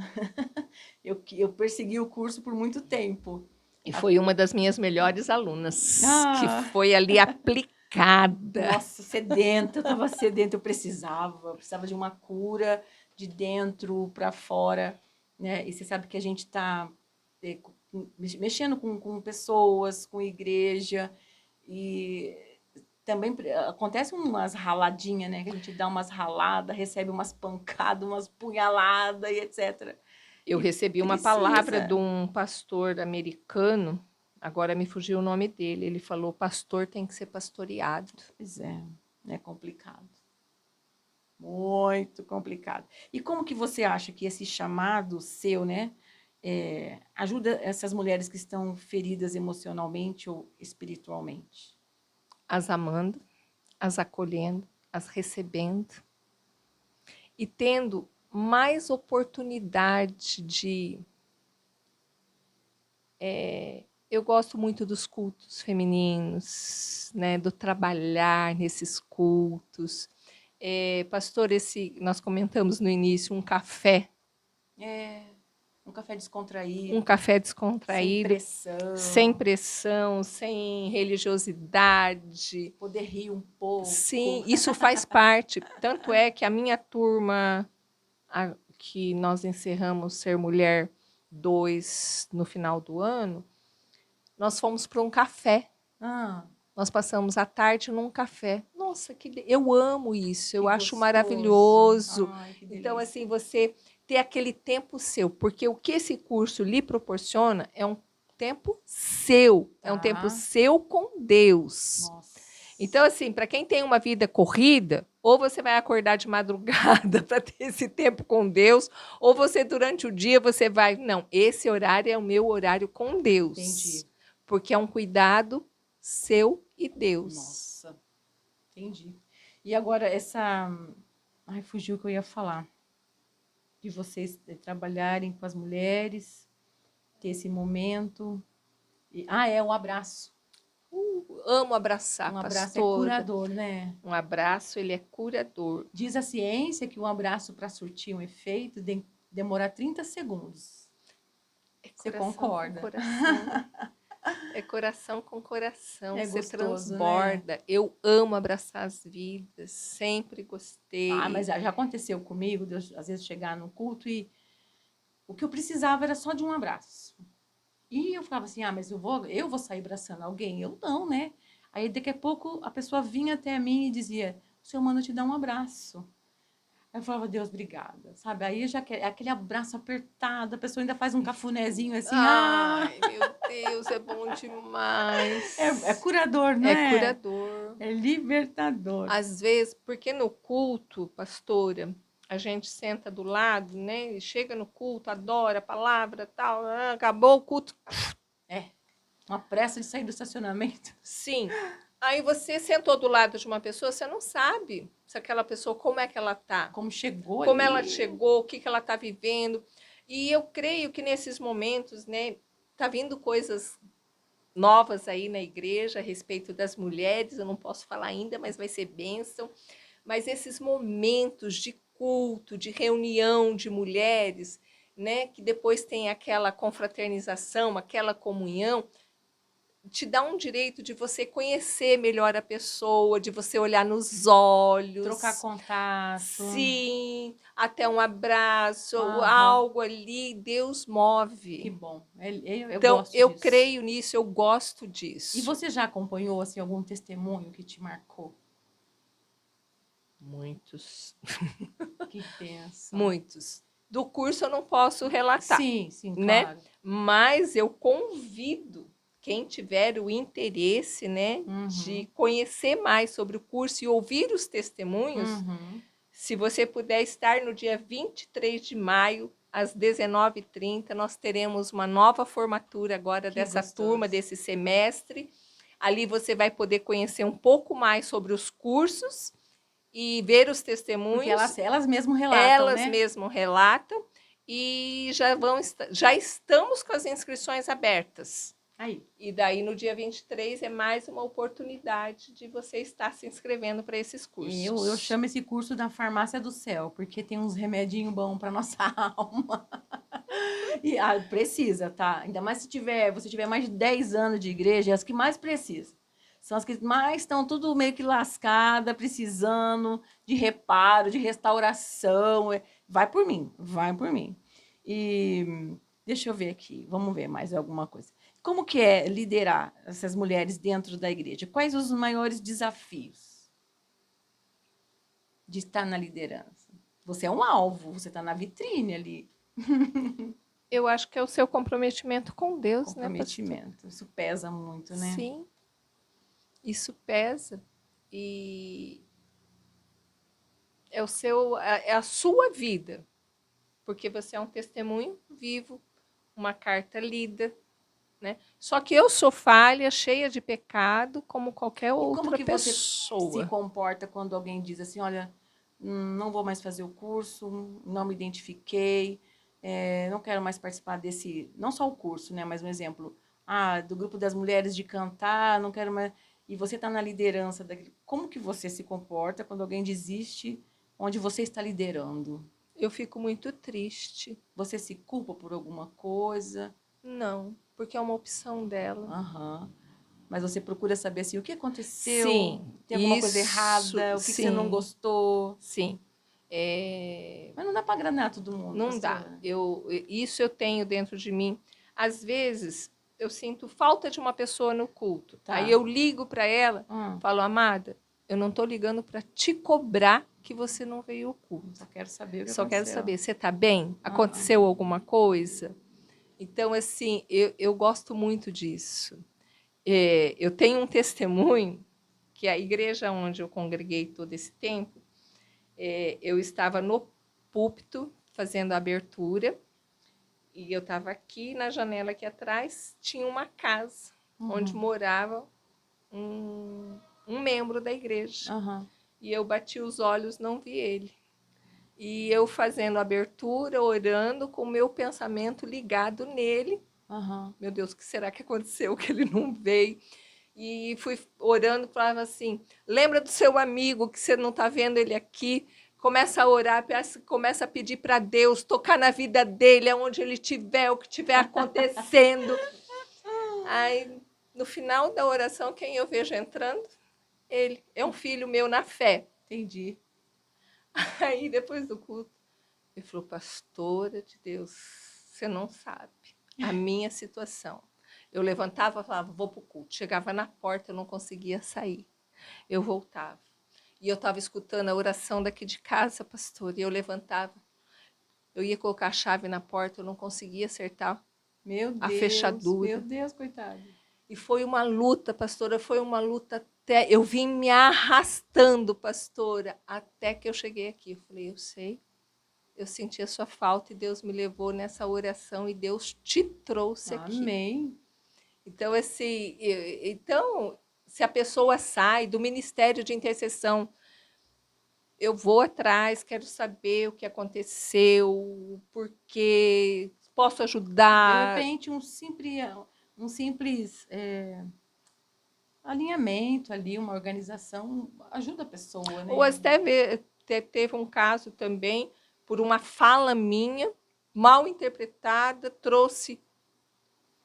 Eu persegui o curso por muito tempo. E foi uma das minhas melhores alunas, Ah! que foi ali aplicada. Nossa, sedenta, eu estava sedenta, eu precisava de uma cura de dentro para fora, né? E você sabe que a gente está mexendo com pessoas, com igreja, e também acontece umas raladinhas, né? Que a gente dá umas raladas, recebe umas pancadas, umas punhaladas e etc. Eu E recebi uma palavra de um pastor americano, agora me fugiu o nome dele, ele falou, pastor tem que ser pastoreado. Pois é complicado. Muito complicado. E como que você acha que esse chamado seu, né, ajuda essas mulheres que estão feridas emocionalmente ou espiritualmente? As amando, as acolhendo, as recebendo e tendo mais oportunidade de... eu gosto muito dos cultos femininos, né, do trabalhar nesses cultos. Pastor, nós comentamos no início, um café. Um café descontraído. Um café descontraído. Sem pressão. Sem pressão, sem religiosidade. Poder rir um pouco. Sim, isso faz parte. Tanto é que a minha turma, que nós encerramos Ser Mulher 2 no final do ano, nós fomos para um café. Nós passamos a tarde num café. Nossa, eu amo isso, eu acho gostoso. Maravilhoso. Ai, que delícia. Então, assim, você ter aquele tempo seu, porque o que esse curso lhe proporciona é um tempo seu, é um tempo seu com Deus. Nossa. Então, assim, para quem tem uma vida corrida, ou você vai acordar de madrugada para ter esse tempo com Deus, ou você, durante o dia, você vai... Não, esse horário é o meu horário com Deus. Entendi. Porque é um cuidado seu e Deus. Nossa, entendi. E agora, Ai, fugiu o que eu ia falar. De vocês trabalharem com as mulheres, ter esse momento. O abraço. Amo abraçar, Um abraço pastora. é curador, né? Um abraço, ele é curador. Diz a ciência que um abraço, para surtir um efeito, demora 30 segundos. Você concorda? Com coração. É coração com coração, você gostoso, transborda. Né? Eu amo abraçar as vidas, sempre gostei. Mas já aconteceu comigo, de eu, às vezes, chegar no culto e o que eu precisava era só de um abraço. E eu falava assim, mas eu vou sair abraçando alguém? Eu não, né? Aí, daqui a pouco, a pessoa vinha até mim e dizia, o seu mano te dá um abraço. Aí eu falava, Deus, obrigada, sabe? Aí já aquele abraço apertado, a pessoa ainda faz um cafunézinho assim. Ai, meu Deus, é bom demais. É curador, não é? É curador. É libertador. Às vezes, porque no culto, pastora, a gente senta do lado, né? E chega no culto, adora a palavra, tal, acabou o culto. Uma pressa de sair do estacionamento. Sim. Aí você sentou do lado de uma pessoa, você não sabe se aquela pessoa, como é que ela está. Como chegou Como ali. ela chegou, o que ela está vivendo. E eu creio que nesses momentos, né, tá vindo coisas novas aí na igreja a respeito das mulheres. Eu não posso falar ainda, mas vai ser bênção. Mas esses momentos de culto, de reunião de mulheres, né, que depois tem aquela confraternização, aquela comunhão, te dá um direito de você conhecer melhor a pessoa, de você olhar nos olhos. Trocar contato. Sim, até um abraço, algo ali, Deus move. Que bom. Eu então, gosto eu disso. creio nisso, eu gosto disso. E você já acompanhou assim, algum testemunho que te marcou? Muitos. Que bênção. Muitos. Do curso eu não posso relatar. Sim, né? Claro. Mas eu convido quem tiver o interesse, né, de conhecer mais sobre o curso e ouvir os testemunhos, se você puder estar no dia 23 de maio, às 19h30, nós teremos uma nova formatura agora dessa turma, desse semestre. Ali você vai poder conhecer um pouco mais sobre os cursos e ver os testemunhos. Porque elas mesmas relatam, Elas mesmas relatam. E já estamos com as inscrições abertas. Aí. E daí, no dia 23, é mais uma oportunidade de você estar se inscrevendo para esses cursos. Eu chamo esse curso da farmácia do céu, porque tem uns remedinhos bons para nossa alma. E precisa, tá? Ainda mais se você tiver mais de 10 anos de igreja, é as que mais precisam. São as que mais estão tudo meio que lascada, precisando de reparo, de restauração. Vai por mim, vai por mim. E deixa eu ver aqui, vamos ver mais alguma coisa. Como que é liderar essas mulheres dentro da igreja? Quais os maiores desafios de estar na liderança? Você é um alvo, você está na vitrine ali. Eu acho que é o seu comprometimento com Deus, Comprometimento. né, pastor? Isso pesa muito, né? Sim, isso pesa. E é a sua vida, porque você é um testemunho vivo, uma carta lida, né? Só que eu sou falha, cheia de pecado, como qualquer outra como que você pessoa. se comporta quando alguém diz assim, olha, não vou mais fazer o curso, não me identifiquei, não quero mais participar desse, não só o curso, né, mas um exemplo, do grupo das mulheres de cantar, não quero mais, e você está na liderança daquele, como que você se comporta quando alguém desiste onde você está liderando? Eu fico muito triste. Você se culpa por alguma coisa? Não, porque é uma opção dela. Aham. Mas você procura saber assim, o que aconteceu? Sim. Tem alguma coisa errada? O que você não gostou? Sim. Mas não dá para agradar todo mundo, Não dá. pastora. Isso eu tenho dentro de mim. Às vezes, eu sinto falta de uma pessoa no culto. Tá. Aí eu ligo para ela, falo, amada, eu não estou ligando para te cobrar que você não veio ao culto. Só quero saber o que Só aconteceu. quero saber, você está bem? Aconteceu alguma coisa? Então, assim, eu gosto muito disso. Eu tenho um testemunho que a igreja onde eu congreguei todo esse tempo, eu estava no púlpito fazendo a abertura e eu estava aqui na janela aqui atrás, tinha uma casa onde morava um membro da igreja. E eu bati os olhos, não vi ele. E eu fazendo a abertura, orando, com o meu pensamento ligado nele. Meu Deus, o que será que aconteceu que ele não veio? E fui orando, falava assim, lembra do seu amigo que você não está vendo ele aqui? Começa a orar, começa a pedir para Deus tocar na vida dele, aonde ele estiver, o que estiver acontecendo. Aí, no final da oração, quem eu vejo entrando? Ele. É um filho meu na fé. Entendi. Aí, depois do culto, ele falou, pastora de Deus, você não sabe a minha situação. Eu levantava e falava, vou para o culto. Chegava na porta, eu não conseguia sair. Eu voltava. E eu estava escutando a oração daqui de casa, pastor, e eu levantava. Eu ia colocar a chave na porta, eu não conseguia acertar a fechadura. Meu Deus, coitado. E foi uma luta, pastora, foi uma luta até... Eu vim me arrastando, pastora, até que eu cheguei aqui. Eu falei, eu sei, eu senti a sua falta e Deus me levou nessa oração e Deus te trouxe aqui. Amém. Então, se a pessoa sai do ministério de intercessão, eu vou atrás, quero saber o que aconteceu, porque posso ajudar. De repente, um simples alinhamento ali, uma organização, ajuda a pessoa, né? Ou até teve um caso também, por uma fala minha, mal interpretada, trouxe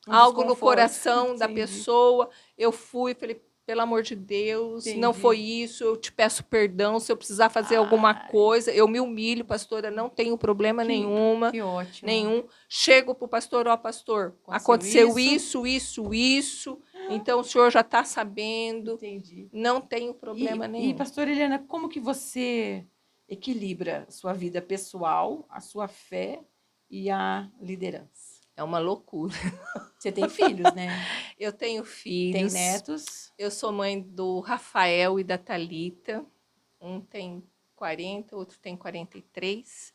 algo no coração da pessoa. Eu fui, falei, pelo amor de Deus, não foi isso, eu te peço perdão, se eu precisar fazer alguma coisa, eu me humilho, pastora, não tenho problema nenhuma. Que ótimo. Nenhum. Chego para o pastor, pastor, aconteceu isso, então o senhor já está sabendo. Entendi. Não tenho problema nenhum. E, pastora Eliana, como que você equilibra a sua vida pessoal, a sua fé e a liderança? É uma loucura. Você tem filhos, né? Eu tenho filhos. Tem netos? Eu sou mãe do Rafael e da Thalita. Um tem 40, outro tem 43.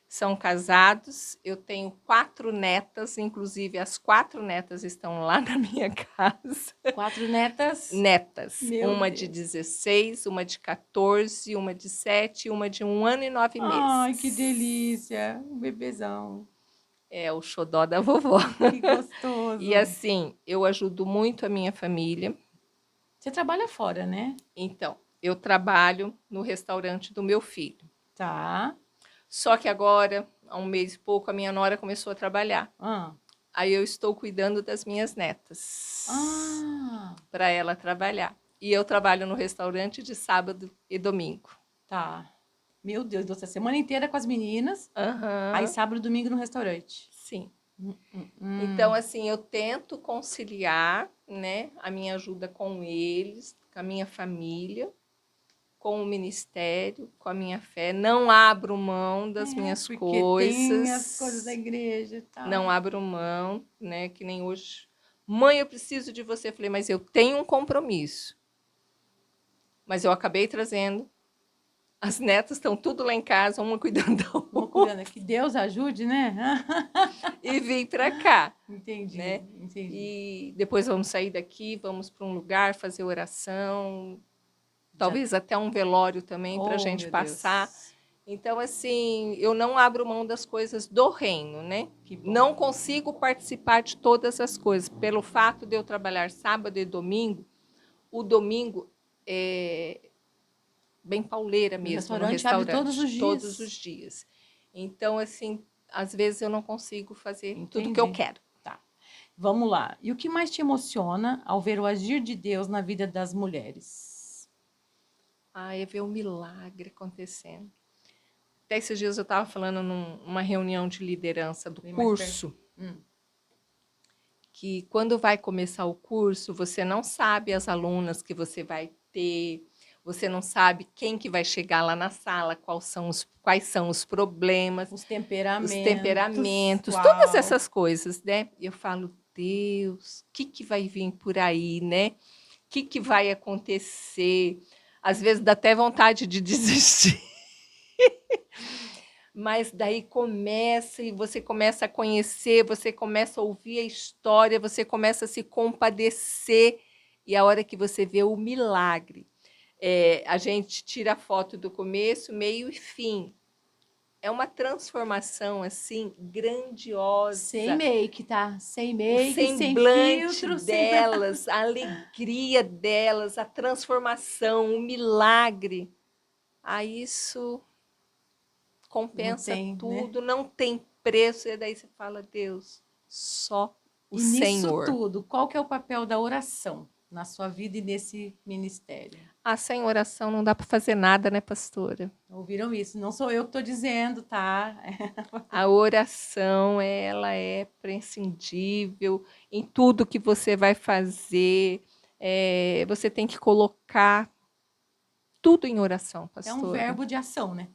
São casados. Eu tenho 4 netas, inclusive as 4 netas estão lá na minha casa. 4 netas? Netas. Uma Deus. de 16, uma de 14, uma de 7 e uma de 1 ano e 9 meses. Ai, que delícia! Um bebezão. É o xodó da vovó. Que gostoso. E assim, eu ajudo muito a minha família. Você trabalha fora, né? Então, eu trabalho no restaurante do meu filho. Tá. Só que agora, há um mês e pouco, a minha nora começou a trabalhar. Aí eu estou cuidando das minhas netas para ela trabalhar. E eu trabalho no restaurante de sábado e domingo. Tá. Meu Deus, a semana inteira com as meninas. Aí sábado e domingo no restaurante. Sim. Então, assim, eu tento conciliar, né, a minha ajuda com eles, com a minha família, com o ministério, com a minha fé. Não abro mão das minhas coisas. Tem as coisas da igreja e tal. Não abro mão, né? Que nem hoje. Mãe, eu preciso de você. Eu falei, mas eu tenho um compromisso. Mas eu acabei trazendo. As netas estão tudo lá em casa, uma cuidando da outra. Uma cuidando. Que Deus ajude, né? E vim para cá. Entendi, né? entendi. E depois vamos sair daqui, vamos para um lugar, fazer oração. Talvez até um velório também para a gente passar. Deus. Então, assim, eu não abro mão das coisas do reino, né? Não consigo participar de todas as coisas. Pelo fato de eu trabalhar sábado e domingo, o domingo é bem pauleira mesmo no restaurante. Abre todos os dias. Todos os dias. Então, assim, às vezes eu não consigo fazer tudo que eu quero. Tá. Vamos lá. E o que mais te emociona ao ver o agir de Deus na vida das mulheres? É ver o milagre acontecendo. Até esses dias eu estava falando numa reunião de liderança do curso, que quando vai começar o curso, você não sabe as alunas que você vai ter, você não sabe quem que vai chegar lá na sala, quais são os problemas, os temperamentos, todas essas coisas, né? E eu falo, Deus, o que vai vir por aí, né? O que vai acontecer? Às vezes dá até vontade de desistir. Mas daí e você começa a conhecer, você começa a ouvir a história, você começa a se compadecer, e a hora que você vê o milagre, a gente tira a foto do começo, meio e fim. É uma transformação, assim, grandiosa. Sem make, tá? Sem make, sem filtro. Delas, a alegria delas, a transformação, o milagre. Isso compensa tudo, né? Não tem preço. E daí você fala, Deus, só o Senhor. Nisso tudo, qual que é o papel da oração na sua vida e nesse ministério? Sem oração não dá para fazer nada, né, pastora? Ouviram isso? Não sou eu que estou dizendo, tá? A oração, ela é prescindível em tudo que você vai fazer. Você tem que colocar tudo em oração, pastora. É um verbo de ação, né?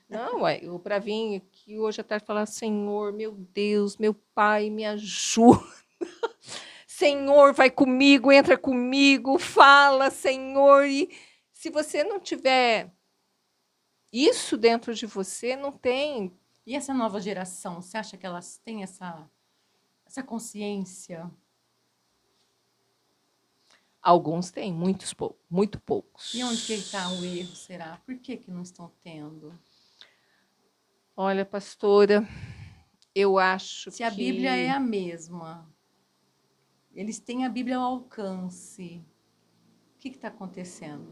Não, eu para vir aqui hoje à tarde falar, Senhor, meu Deus, meu Pai, me ajuda. Senhor, vai comigo, entra comigo, fala, Senhor. E se você não tiver isso dentro de você, não tem. E essa nova geração, você acha que elas têm essa consciência? Alguns têm, muito poucos. E onde que está o erro, será? Por que não estão tendo? Olha, pastora, eu acho que... Se a Bíblia é a mesma, eles têm a Bíblia ao alcance, o que está acontecendo?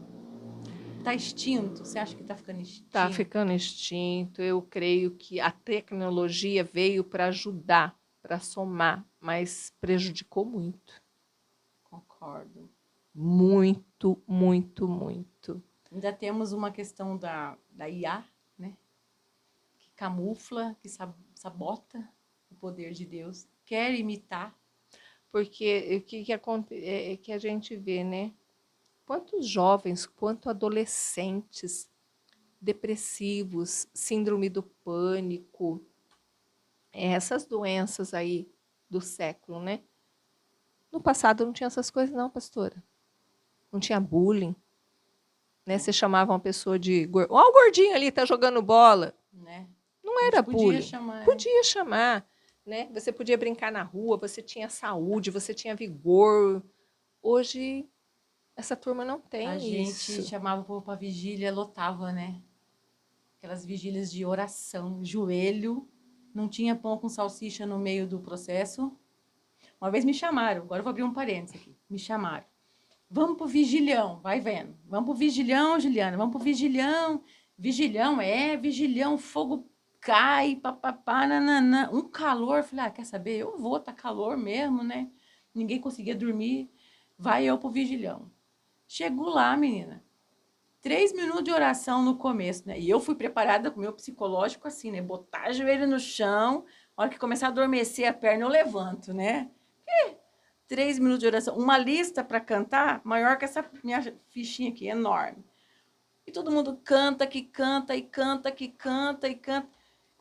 Está extinto? Você acha que está ficando extinto? Está ficando extinto. Eu creio que a tecnologia veio para ajudar, para somar, mas prejudicou muito. Concordo. Muito, muito, muito. Ainda temos uma questão da IA, né? Que camufla, que sabota o poder de Deus, quer imitar. Porque o que é que a gente vê, né? Quantos jovens, quantos adolescentes depressivos, síndrome do pânico, essas doenças aí do século, né? No passado não tinha essas coisas não, pastora. Não tinha bullying, né? Você chamava uma pessoa de... Ó, o gordinho ali tá jogando bola. Né? Não era bullying. Podia chamar, né? Você podia brincar na rua, você tinha saúde, você tinha vigor. Hoje, essa turma não tem isso. A gente chamava o povo para vigília, lotava, né? Aquelas vigílias de oração, joelho não tinha pão com salsicha no meio do processo. Uma vez me chamaram, agora eu vou abrir um parênteses aqui, me chamaram. Vamos pro vigilhão, vai vendo. Vamos pro vigilhão, Juliana, vamos pro vigilhão. Vigilhão, fogo cai, papapá, nananã. Um calor, falei, quer saber? Eu vou, tá calor mesmo, né? Ninguém conseguia dormir. Vai eu pro vigilhão. Chegou lá, menina. 3 minutos de oração no começo, né? E eu fui preparada com o meu psicológico assim, né? Botar o joelho no chão, a hora que começar a adormecer a perna, eu levanto, né? 3 minutos de oração. Uma lista para cantar maior que essa minha fichinha aqui, enorme. E todo mundo canta, que canta, e canta, que canta, e canta.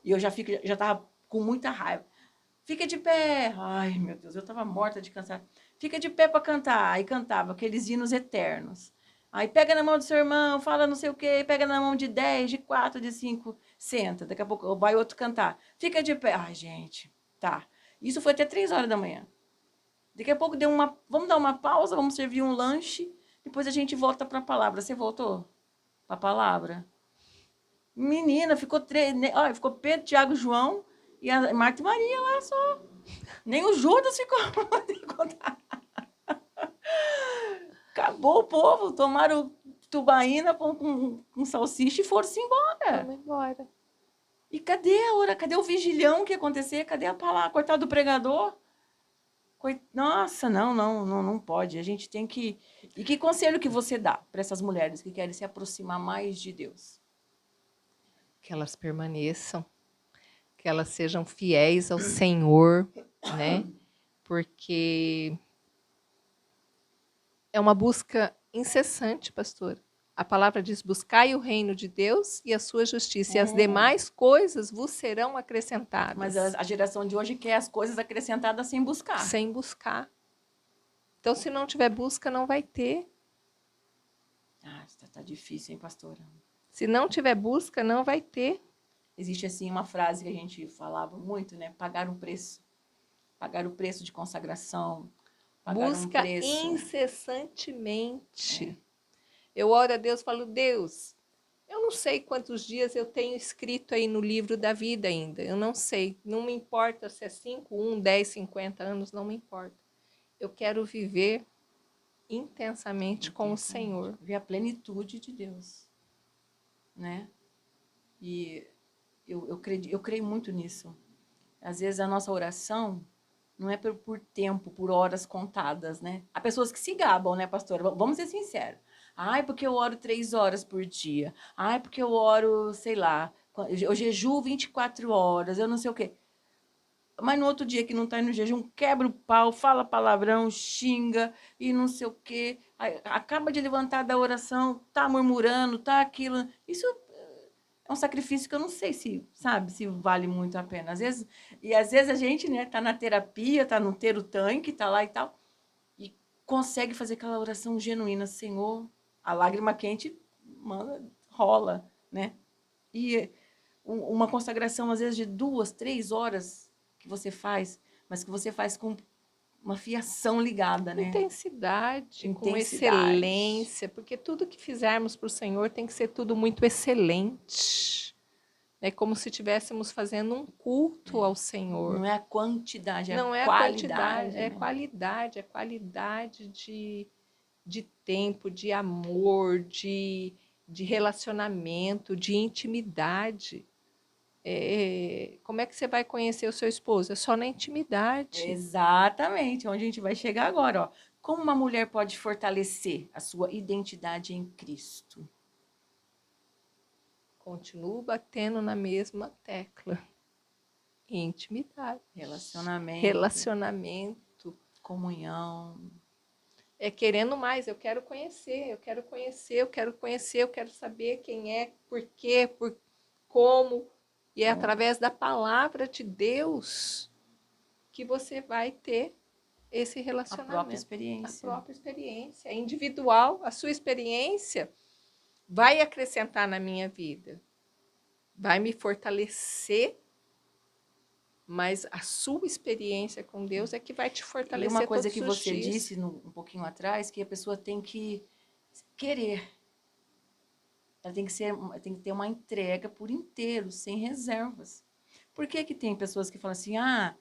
E eu já tava com muita raiva. Fica de pé. Ai, meu Deus, eu tava morta de cansar. Fica de pé para cantar. Aí cantava aqueles hinos eternos. Aí pega na mão do seu irmão, fala não sei o quê, pega na mão de 10, de 4, de 5, senta. Daqui a pouco vai outro cantar. Fica de pé. Ai, gente, tá. Isso foi até 3 horas da manhã. Daqui a pouco vamos dar uma pausa, vamos servir um lanche, depois a gente volta para a palavra. Você voltou para a palavra? Menina, ficou ficou Pedro, Tiago, João e a Marta e Maria lá só. Nem o Judas ficou. Acabou o povo, tomaram tubaína com salsicha e foram-se embora. Vamos embora. E cadê a hora? Cadê o vigilhão que ia acontecer? Cadê a palavra? Coitado do pregador? Nossa, não pode. A gente tem que... E que conselho que você dá para essas mulheres que querem se aproximar mais de Deus? Que elas permaneçam, que elas sejam fiéis ao Senhor, né? Porque é uma busca incessante, pastor. A palavra diz, buscai o reino de Deus e a sua justiça, e as demais coisas vos serão acrescentadas. Mas a geração de hoje quer as coisas acrescentadas sem buscar. Sem buscar. Então, se não tiver busca, não vai ter. Tá difícil, hein, pastora? Se não tiver busca, não vai ter. Existe, assim, uma frase que a gente falava muito, né? Pagar um preço. Pagar o preço de consagração. Pagar busca um preço. incessantemente. Eu oro a Deus e falo, Deus, eu não sei quantos dias eu tenho escrito aí no livro da vida ainda. Eu não sei. Não me importa se é 5, 1, 10, 50 anos, não me importa. Eu quero viver intensamente com o Senhor. Ver a plenitude de Deus. Né? E eu creio muito nisso. Às vezes a nossa oração não é por tempo, por horas contadas, né? Há pessoas que se gabam, né, pastora? Vamos ser sinceros. Ai, porque eu oro 3 horas por dia. Ai, porque eu oro, sei lá, eu jejuo 24 horas, eu não sei o quê. Mas no outro dia que não está no jejum, quebra o pau, fala palavrão, xinga e não sei o quê. Acaba de levantar da oração, tá murmurando, tá aquilo. Isso é um sacrifício que eu não sei se vale muito a pena. Às vezes a gente, né, tá na terapia, tá no ter o tanque, tá lá e tal, e consegue fazer aquela oração genuína, Senhor, a lágrima quente rola, né? E uma consagração, às vezes, de 2, 3 horas que você faz, mas que você faz com uma fiação ligada, né? Intensidade, com excelência, porque tudo que fizermos para o Senhor tem que ser tudo muito excelente. É como se estivéssemos fazendo um culto ao Senhor. Não é a quantidade, não é a qualidade. Né? É qualidade de tempo, de amor, de relacionamento, de intimidade. Como é que você vai conhecer o seu esposo? É só na intimidade. Exatamente, onde a gente vai chegar agora. Ó. Como uma mulher pode fortalecer a sua identidade em Cristo? Continuo batendo na mesma tecla. Intimidade. Relacionamento. Comunhão. É querendo mais, eu quero conhecer, eu quero saber quem é, por quê, como. E é através da palavra de Deus que você vai ter esse relacionamento. A própria experiência. A própria experiência. É individual, a sua experiência vai acrescentar na minha vida. Vai me fortalecer, mas a sua experiência com Deus é que vai te fortalecer todos os dias. E uma coisa que você disse um pouquinho atrás, que a pessoa tem que querer. Ela tem que ter uma entrega por inteiro, sem reservas. Por que que tem pessoas que falam assim, a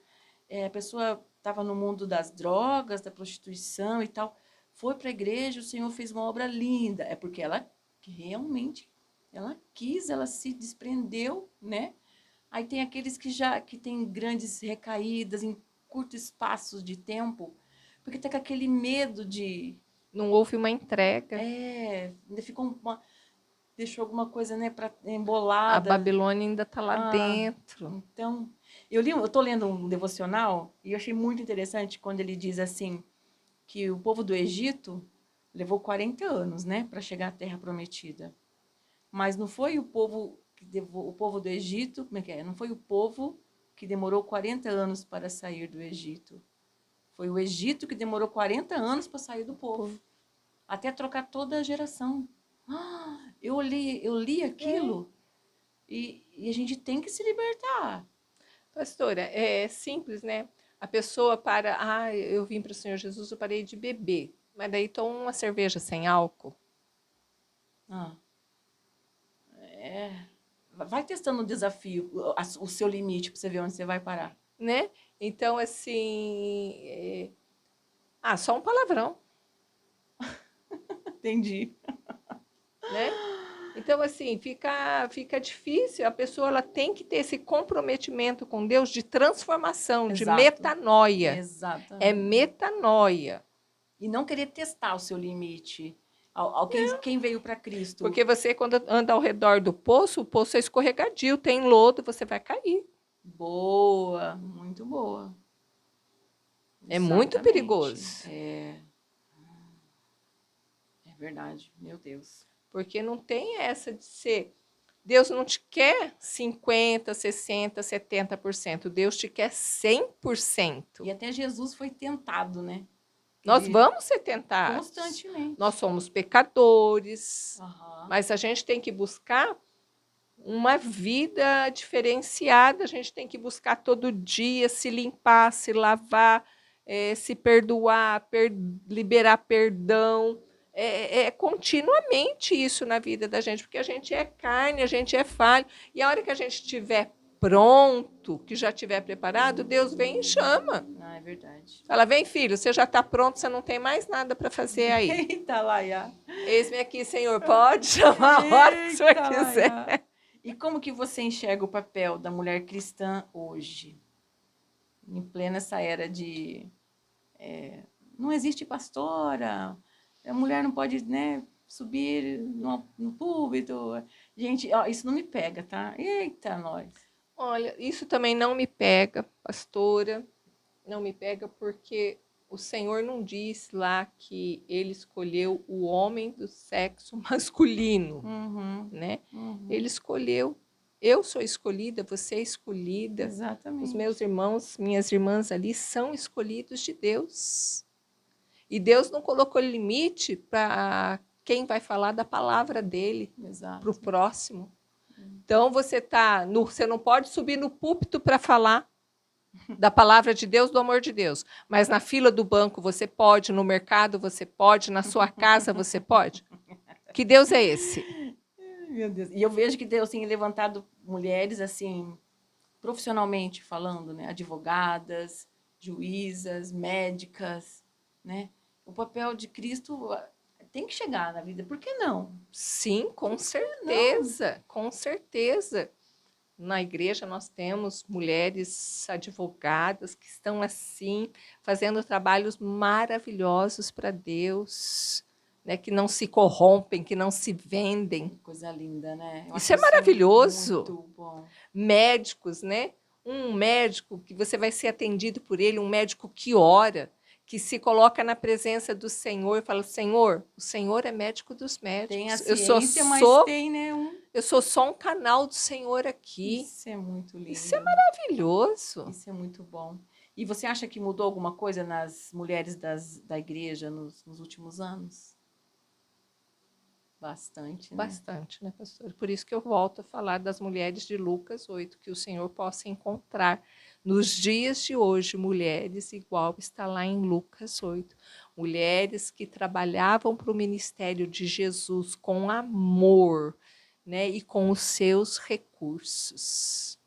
pessoa estava no mundo das drogas, da prostituição e tal, foi para a igreja, o Senhor fez uma obra linda. É porque ela realmente, ela quis, ela se desprendeu, né? Aí tem aqueles que têm grandes recaídas em curtos espaços de tempo, porque tá com aquele medo de... Não houve uma entrega. Ainda ficou deixou alguma coisa, né, A embolada. Babilônia ainda está lá dentro. Então, eu estou lendo um devocional e eu achei muito interessante quando ele diz assim, que o povo do Egito levou 40 anos, né, para chegar à Terra Prometida. Mas não foi o povo do Egito, como é que é? Não foi o povo que demorou 40 anos para sair do Egito. Foi o Egito que demorou 40 anos para sair do povo. Até trocar toda a geração. Eu li aquilo e a gente tem que se libertar. Pastora, é simples, né? A pessoa eu vim para o Senhor Jesus, eu parei de beber. Mas daí tomo uma cerveja sem álcool. Vai testando o desafio, o seu limite, para você ver onde você vai parar. Né? Então, assim... só um palavrão. Entendi. Né? Então, assim, fica difícil. A pessoa ela tem que ter esse comprometimento com Deus de transformação, de metanoia. Exatamente. É metanoia. E não querer testar o seu limite. Quem veio para Cristo. Porque você, quando anda ao redor do poço, o poço é escorregadio, tem lodo, você vai cair. Boa, muito boa. É muito perigoso. É verdade, meu Deus. Porque não tem essa de ser... Deus não te quer 50%, 60%, 70%. Deus te quer 100%. E até Jesus foi tentado, né? Nós vamos ser tentados. Constantemente. Nós somos pecadores. Mas a gente tem que buscar uma vida diferenciada. A gente tem que buscar todo dia se limpar, se lavar, se perdoar, liberar perdão. Continuamente isso na vida da gente, porque a gente é carne, a gente é falho. E a hora que a gente estiver pronto, que já estiver preparado, Deus vem e chama. É verdade. Fala, vem filho, você já está pronto, você não tem mais nada para fazer aí. Eita, Laia. Eis-me aqui, Senhor, pode chamar a hora que o Senhor quiser. Laia. E como que você enxerga o papel da mulher cristã hoje? Em plena essa era de... não existe pastora, a mulher não pode, né, subir no púlpito. Gente, isso não me pega, tá? Eita, nós. Olha, isso também não me pega, pastora. Não me pega porque o Senhor não diz lá que ele escolheu o homem do sexo masculino, né? Ele escolheu. Eu sou escolhida, você é escolhida. Exatamente. Os meus irmãos, minhas irmãs ali são escolhidos de Deus. E Deus não colocou limite para quem vai falar da palavra dele para o próximo. Então, você não pode subir no púlpito para falar da palavra de Deus, do amor de Deus. Mas na fila do banco você pode, no mercado você pode, na sua casa você pode. Que Deus é esse? Meu Deus. E eu vejo que Deus tem levantado mulheres, assim, profissionalmente falando, né? Advogadas, juízas, médicas, né? O papel de Cristo tem que chegar na vida. Por que não? Sim, com certeza, com certeza. Na igreja nós temos mulheres advogadas que estão assim, fazendo trabalhos maravilhosos para Deus, né? Que não se corrompem, que não se vendem. Coisa linda, né? Isso é maravilhoso. Muito bom. Médicos, né? Um médico que você vai ser atendido por ele, um médico que ora, que se coloca na presença do Senhor e fala, Senhor, o Senhor é médico dos médicos. Tem a ciência, mas tem, né? Eu sou só um canal do Senhor aqui. Isso é muito lindo. Isso é maravilhoso. Isso é muito bom. E você acha que mudou alguma coisa nas mulheres da igreja nos últimos anos? Bastante, né? Bastante, né, pastor? Por isso que eu volto a falar das mulheres de Lucas 8, que o Senhor possa encontrar nos dias de hoje mulheres igual está lá em Lucas 8. Mulheres que trabalhavam para o ministério de Jesus com amor, né, e com os seus recursos.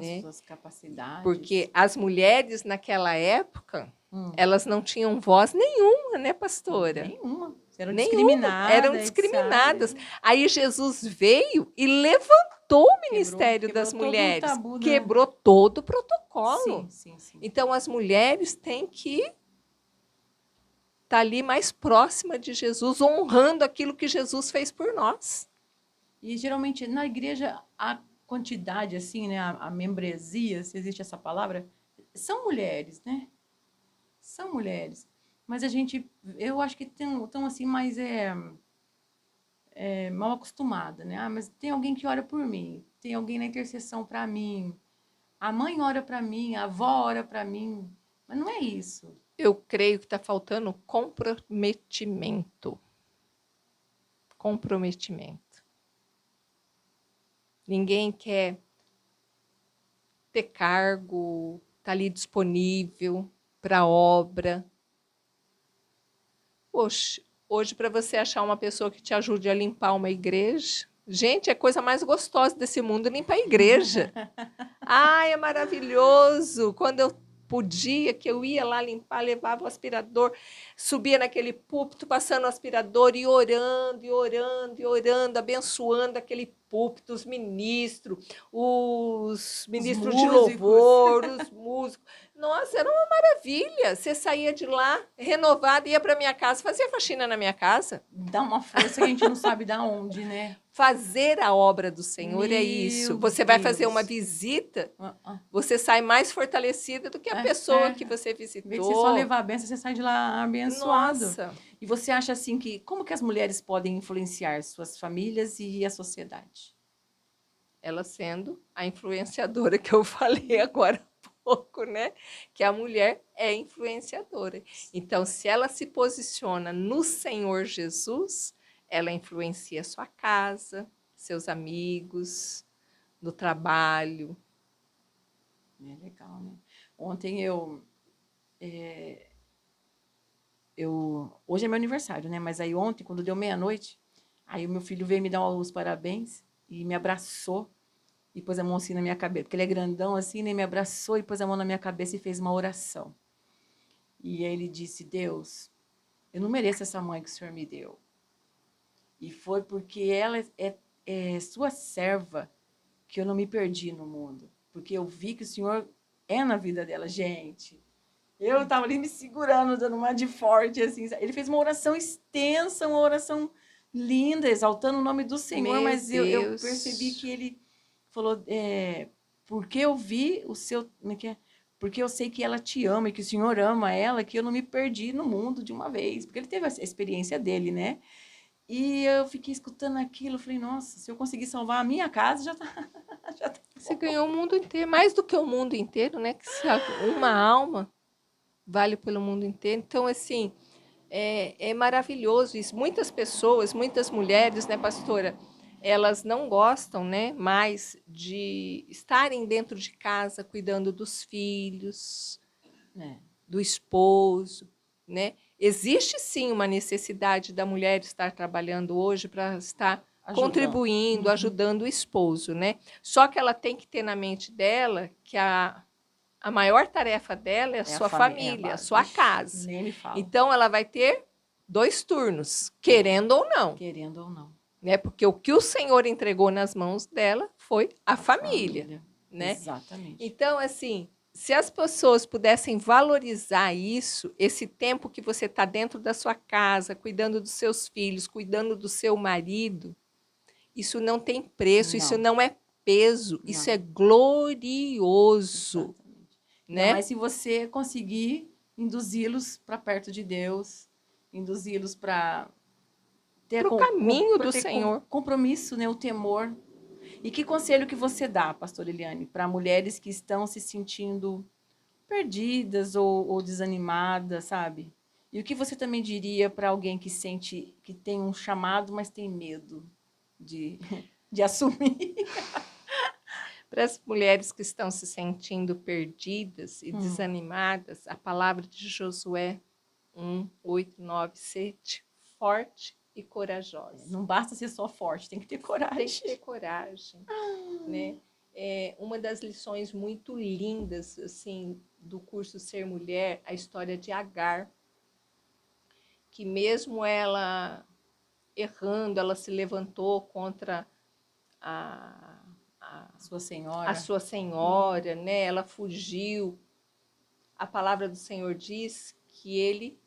Com as suas capacidades. Porque as mulheres naquela época, elas não tinham voz nenhuma, né, pastora? Nenhuma. Eram discriminadas. Eram discriminadas. Aí Jesus veio e levantou o ministério das mulheres. Todo o tabu, quebrou todo o protocolo. Sim. Então, as mulheres têm que estar ali mais próxima de Jesus, honrando aquilo que Jesus fez por nós. E, geralmente, na igreja, a quantidade, assim, né, a membresia, se existe essa palavra, são mulheres, né? São mulheres. Mas eu acho que estão assim, mais mal acostumada, né? Ah, mas tem alguém que ora por mim, tem alguém na intercessão para mim, a mãe ora para mim, a avó ora para mim, mas não é isso. Eu creio que está faltando comprometimento. Comprometimento. Ninguém quer ter cargo, tá ali disponível para a obra. Poxa, hoje para você achar uma pessoa que te ajude a limpar uma igreja, gente, é a coisa mais gostosa desse mundo limpar a igreja. Ai, é maravilhoso. Quando eu podia, que eu ia lá limpar, levava o aspirador, subia naquele púlpito, passando o aspirador e orando, e orando, e orando, abençoando aquele púlpito, os ministros de louvor, os músicos. Nossa, era uma maravilha. Você saía de lá, renovada, ia para minha casa, fazia faxina na minha casa. Dá uma força que a gente não sabe de onde, né? Fazer a obra do Senhor é isso. Você vai fazer uma visita, você sai mais fortalecida do que a pessoa que você visitou. Em vez de você só levar a benção, você sai de lá abençoado. Nossa. E você acha assim como que as mulheres podem influenciar suas famílias e a sociedade? Ela sendo a influenciadora que eu falei agora há pouco, né? Que a mulher é influenciadora. Então, se ela se posiciona no Senhor Jesus, ela influencia sua casa, seus amigos, no trabalho. É legal, né? Ontem hoje é meu aniversário, né? Mas aí ontem, quando deu meia-noite, aí o meu filho veio me dar os parabéns e me abraçou e pôs a mão assim na minha cabeça, porque ele é grandão assim, né? Me abraçou e pôs a mão na minha cabeça e fez uma oração. E aí ele disse: Deus, eu não mereço essa mãe que o Senhor me deu. E foi porque ela é sua serva que eu não me perdi no mundo. Porque eu vi que o Senhor é na vida dela. Gente, eu estava ali me segurando, dando uma de forte, assim. Ele fez uma oração extensa, uma oração linda, exaltando o nome do Senhor. Mas eu percebi que ele falou, porque eu vi o seu... Como é que é? Porque eu sei que ela te ama e que o Senhor ama ela, que eu não me perdi no mundo de uma vez. Porque ele teve a experiência dele, né? E eu fiquei escutando aquilo, falei, nossa, se eu conseguir salvar a minha casa, já tá Você ganhou o mundo inteiro, mais do que o mundo inteiro, né? Que uma alma vale pelo mundo inteiro. Então, assim, é maravilhoso isso. Muitas pessoas, muitas mulheres, né, pastora, elas não gostam, né, mais de estarem dentro de casa cuidando dos filhos, do esposo, né? Existe sim uma necessidade da mulher estar trabalhando hoje para estar contribuindo, ajudando o esposo, né? Só que ela tem que ter na mente dela que a maior tarefa dela é a sua família, a sua casa. Nem me fala. Então, ela vai ter 2 turnos, querendo ou não. Querendo ou não. Né? Porque o que o Senhor entregou nas mãos dela foi a família. Né? Exatamente. Então, assim, se as pessoas pudessem valorizar isso, esse tempo que você está dentro da sua casa, cuidando dos seus filhos, cuidando do seu marido, isso não tem preço, isso não é peso, isso é glorioso. Exatamente. Né? Mas se você conseguir induzi-los para perto de Deus, induzi-los para ter o caminho do Senhor, compromisso, né, o temor. E que conselho que você dá, pastor Eliane, para mulheres que estão se sentindo perdidas ou desanimadas, sabe? E o que você também diria para alguém que sente que tem um chamado, mas tem medo de assumir? Para as mulheres que estão se sentindo perdidas e desanimadas, a palavra de Josué 1:8-9, sede forte e corajosa. Não basta ser só forte, tem que ter coragem. Tem que ter coragem. Né? uma das lições muito lindas assim, do curso Ser Mulher, a história de Agar, que mesmo ela errando, ela se levantou contra a sua senhora, né? Ela fugiu. A palavra do Senhor diz que ele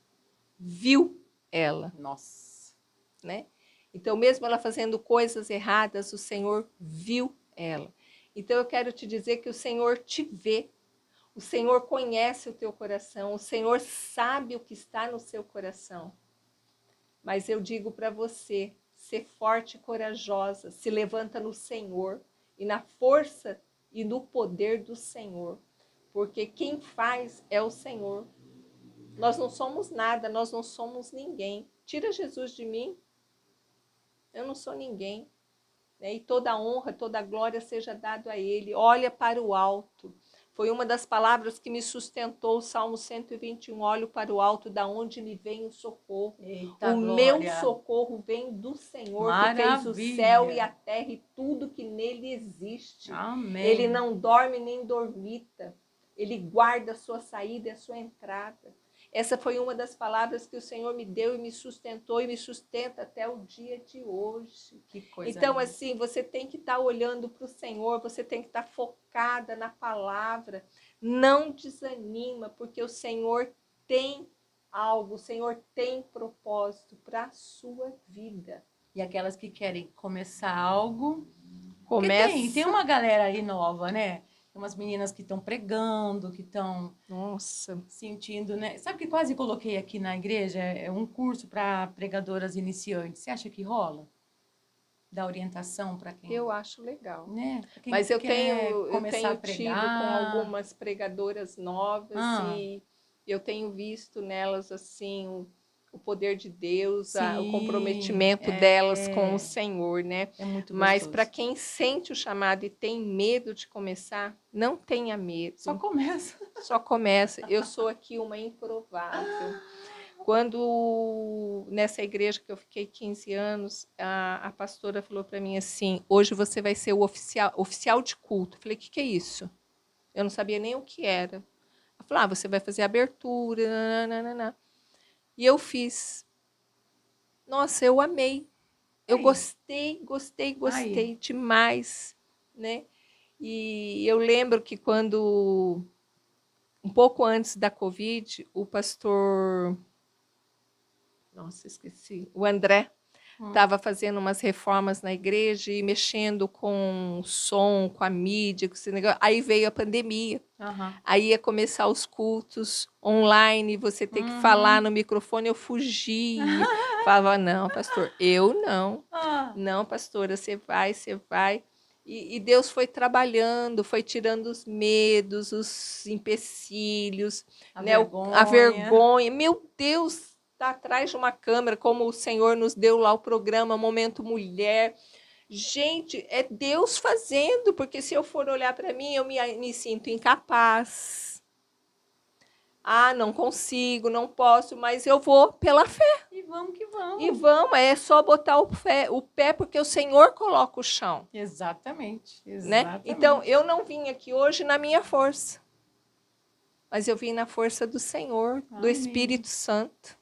viu ela. Nossa. Né? Então, mesmo ela fazendo coisas erradas, o Senhor viu ela. Então, eu quero te dizer que o Senhor te vê. O Senhor conhece o teu coração. O Senhor sabe o que está no seu coração. Mas eu digo para você, ser forte e corajosa, se levanta no Senhor e na força e no poder do Senhor. Porque quem faz é o Senhor. Nós não somos nada, nós não somos ninguém. Tira Jesus de mim, eu não sou ninguém. Né? E toda honra, toda glória seja dado a Ele. Olha para o alto. Foi uma das palavras que me sustentou o Salmo 121. Olho para o alto, da onde me vem o socorro. Eita, o glória. Meu socorro vem do Senhor, Maravilha. que fez o céu e a terra e tudo que nele existe. Amém. Ele não dorme nem dormita. Ele guarda a sua saída e a sua entrada. Essa foi uma das palavras que o Senhor me deu e me sustentou e me sustenta até o dia de hoje. Que coisa então, linda. assim, você tem que estar olhando para o Senhor, você tem que estar focada na palavra. Não desanima, porque o Senhor tem algo, o Senhor tem propósito para a sua vida. E aquelas que querem começar algo... Começa... Tem uma galera aí nova, né? Tem umas meninas que estão pregando, que estão sentindo, né? Sabe que quase coloquei aqui na igreja? É um curso para pregadoras iniciantes. Você acha que rola? Dar orientação para quem... Eu acho legal. Né? Quem Mas eu quer tenho começar a tido pregar. com algumas pregadoras novas e eu tenho visto nelas assim o poder de Deus, o comprometimento delas com o Senhor, né? É muito gostoso. Mas para quem sente o chamado e tem medo de começar, não tenha medo. Só começa. Só começa. Eu sou aqui uma improvável. Quando, nessa igreja que eu fiquei 15 anos, a pastora falou para mim assim, hoje você vai ser o oficial de culto. Eu falei, o que é isso? Eu não sabia nem o que era. Ela falou, você vai fazer a abertura, nananana. E eu fiz. Nossa, eu amei. Eu gostei demais, né? E eu lembro que quando, um pouco antes da Covid, o pastor... Nossa, esqueci. O André estava fazendo umas reformas na igreja e mexendo com o som, com a mídia, com esse negócio. Aí veio a pandemia. Aí ia começar os cultos online, você ter que falar no microfone. Eu fugia. Falava, não, pastor, eu não. Não, pastora, você vai, você vai. E Deus foi trabalhando, foi tirando os medos, os empecilhos, a vergonha. Meu Deus! Está atrás de uma câmera, como o Senhor nos deu lá o programa Momento Mulher. Gente, é Deus fazendo, porque se eu for olhar para mim, eu me sinto incapaz. Não consigo, não posso, mas eu vou pela fé. E vamos que vamos. E vamos, é só botar o pé, porque o Senhor coloca o chão. Exatamente. Né? Então, eu não vim aqui hoje na minha força, mas eu vim na força do Senhor, do Espírito Santo.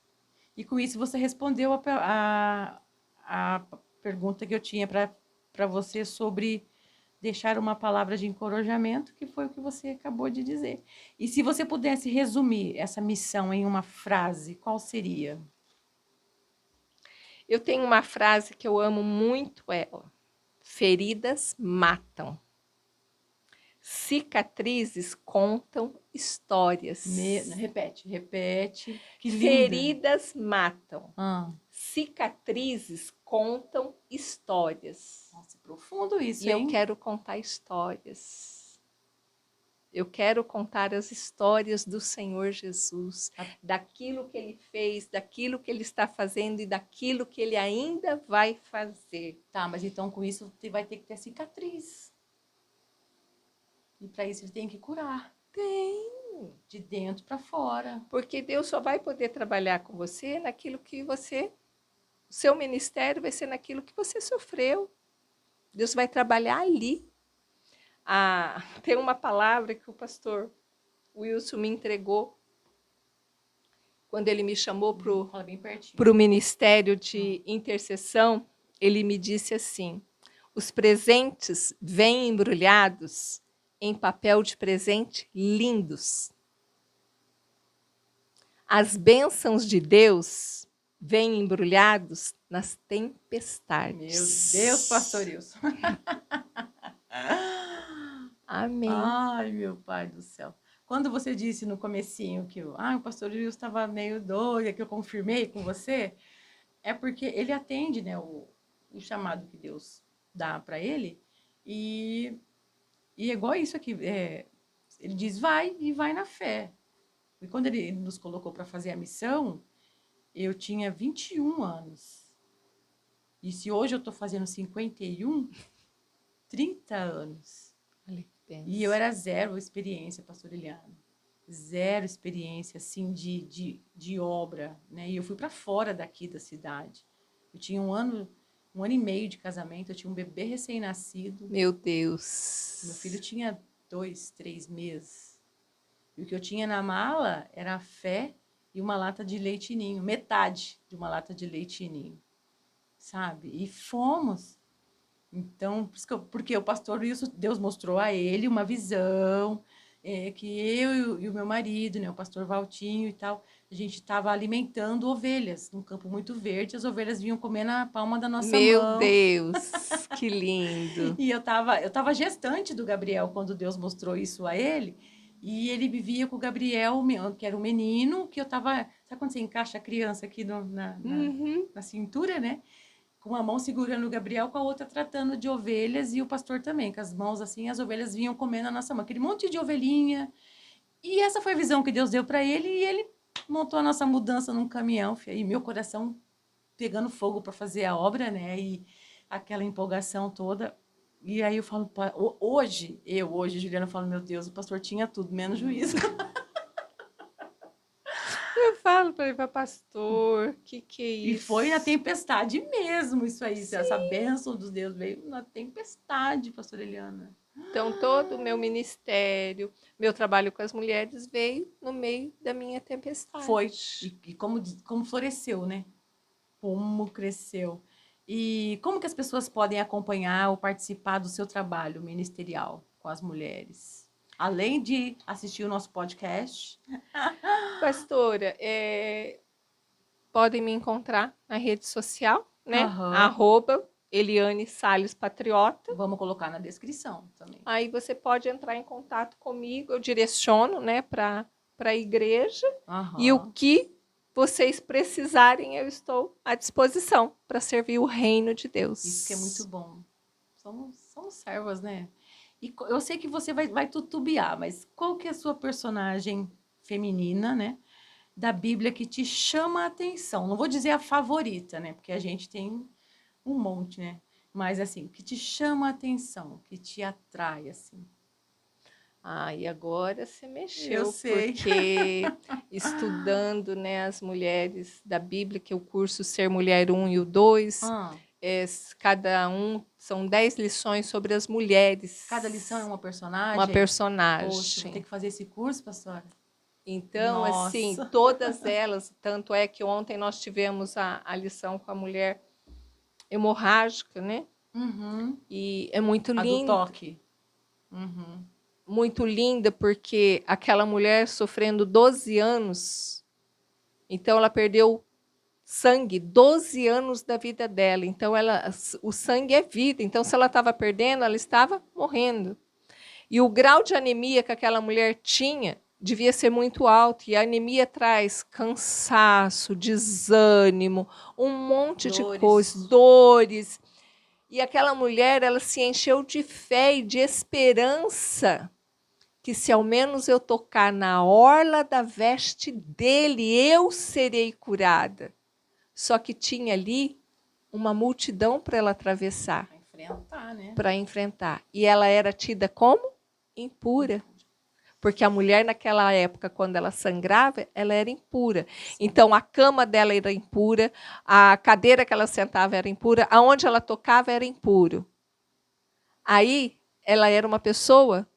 E com isso você respondeu a pergunta que eu tinha para você sobre deixar uma palavra de encorajamento, que foi o que você acabou de dizer. E se você pudesse resumir essa missão em uma frase, qual seria? Eu tenho uma frase que eu amo muito ela. Feridas matam. Cicatrizes contam histórias. Repete. Que linda. Feridas matam. Cicatrizes contam histórias. Nossa, é profundo isso, hein? E eu quero contar histórias. Eu quero contar as histórias do Senhor Jesus, daquilo que Ele fez, daquilo que Ele está fazendo e daquilo que Ele ainda vai fazer. Tá, mas então com isso você vai ter que ter cicatriz. E para isso ele tem que curar. Tem. De dentro para fora. Porque Deus só vai poder trabalhar com você naquilo que você... O seu ministério vai ser naquilo que você sofreu. Deus vai trabalhar ali. Tem uma palavra que o pastor Wilson me entregou quando ele me chamou para o ministério de intercessão. Ele me disse assim: os presentes vêm embrulhados em papel de presente lindos. As bênçãos de Deus vêm embrulhados nas tempestades. Meu Deus, pastor Wilson. Amém. Ai, meu pai do céu. Quando você disse no comecinho que o pastor Wilson estava meio doido, que eu confirmei com você, é porque ele atende, né, o chamado que Deus dá para ele, e é igual isso aqui, ele diz vai e vai na fé. E quando ele nos colocou para fazer a missão, eu tinha 21 anos. E se hoje eu estou fazendo 51, 30 anos. E eu era zero experiência, pastor Eliana. Zero experiência, assim, de obra, né? E eu fui para fora daqui da cidade. Eu tinha um ano e meio de casamento, eu tinha um bebê recém-nascido. Meu Deus. Meu filho tinha 2, 3 meses. E o que eu tinha na mala era a fé e uma lata de leite ninho, metade de uma lata de leite ninho, sabe? E fomos. Então, porque o pastor Wilson, Deus mostrou a ele uma visão, que eu e o meu marido, né, o pastor Valtinho e tal, a gente estava alimentando ovelhas num campo muito verde, as ovelhas vinham comer na palma da nossa mão. Meu Deus, que lindo. E eu tava gestante do Gabriel quando Deus mostrou isso a ele, e ele vivia com o Gabriel, que era um menino, que eu tava... Sabe quando você encaixa a criança aqui na cintura, né? Com uma mão segurando o Gabriel, com a outra tratando de ovelhas, e o pastor também, com as mãos assim, as ovelhas vinham comendo a nossa mão, aquele monte de ovelhinha. E essa foi a visão que Deus deu para ele, e ele montou a nossa mudança num caminhão, e meu coração pegando fogo para fazer a obra, né? E aquela empolgação toda. E aí eu falo, hoje, Juliana, eu falo, meu Deus, o pastor tinha tudo, menos juízo. Eu falo para ele, pastor, que é isso? E foi na tempestade mesmo isso aí. Sim. Essa bênção dos Deus veio na tempestade, pastor Eliana. Então, todo o meu ministério, meu trabalho com as mulheres veio no meio da minha tempestade. Foi. E como floresceu, né? Como cresceu. E como que as pessoas podem acompanhar ou participar do seu trabalho ministerial com as mulheres? Além de assistir o nosso podcast. Pastora, podem me encontrar na rede social, né? @Eliane Salles Patriota. Vamos colocar na descrição também. Aí você pode entrar em contato comigo, eu direciono, né, para a igreja. E o que vocês precisarem, eu estou à disposição para servir o reino de Deus. Isso que é muito bom. Somos servas, né? E eu sei que você vai tutubiar, mas qual que é a sua personagem feminina, né, da Bíblia que te chama a atenção? Não vou dizer a favorita, né, porque a gente tem um monte, né? Mas, assim, que te chama a atenção, que te atrai, assim. E agora você mexeu. Eu sei. Porque estudando, né, as mulheres da Bíblia, que é o curso Ser Mulher 1 e o 2... cada um são 10 lições sobre as mulheres. Cada lição é uma personagem? Uma personagem. Poxa, vou ter que fazer esse curso, pastora? Então, Nossa. assim, todas elas, tanto é que ontem nós tivemos a lição com a mulher hemorrágica, né? E é muito linda. A do toque. Muito linda, porque aquela mulher sofrendo 12 anos, então ela perdeu sangue, 12 anos da vida dela. Então, o sangue é vida. Então, se ela estava perdendo, ela estava morrendo. E o grau de anemia que aquela mulher tinha devia ser muito alto. E a anemia traz cansaço, desânimo, um monte de coisas, dores. E aquela mulher, ela se encheu de fé e de esperança que se ao menos eu tocar na orla da veste dele, eu serei curada. Só que tinha ali uma multidão para ela atravessar. Para enfrentar, né? Para enfrentar. E ela era tida como impura. Porque a mulher naquela época, quando ela sangrava, ela era impura. Sim. Então, a cama dela era impura, a cadeira que ela sentava era impura, aonde ela tocava era impuro. Aí, ela era uma pessoa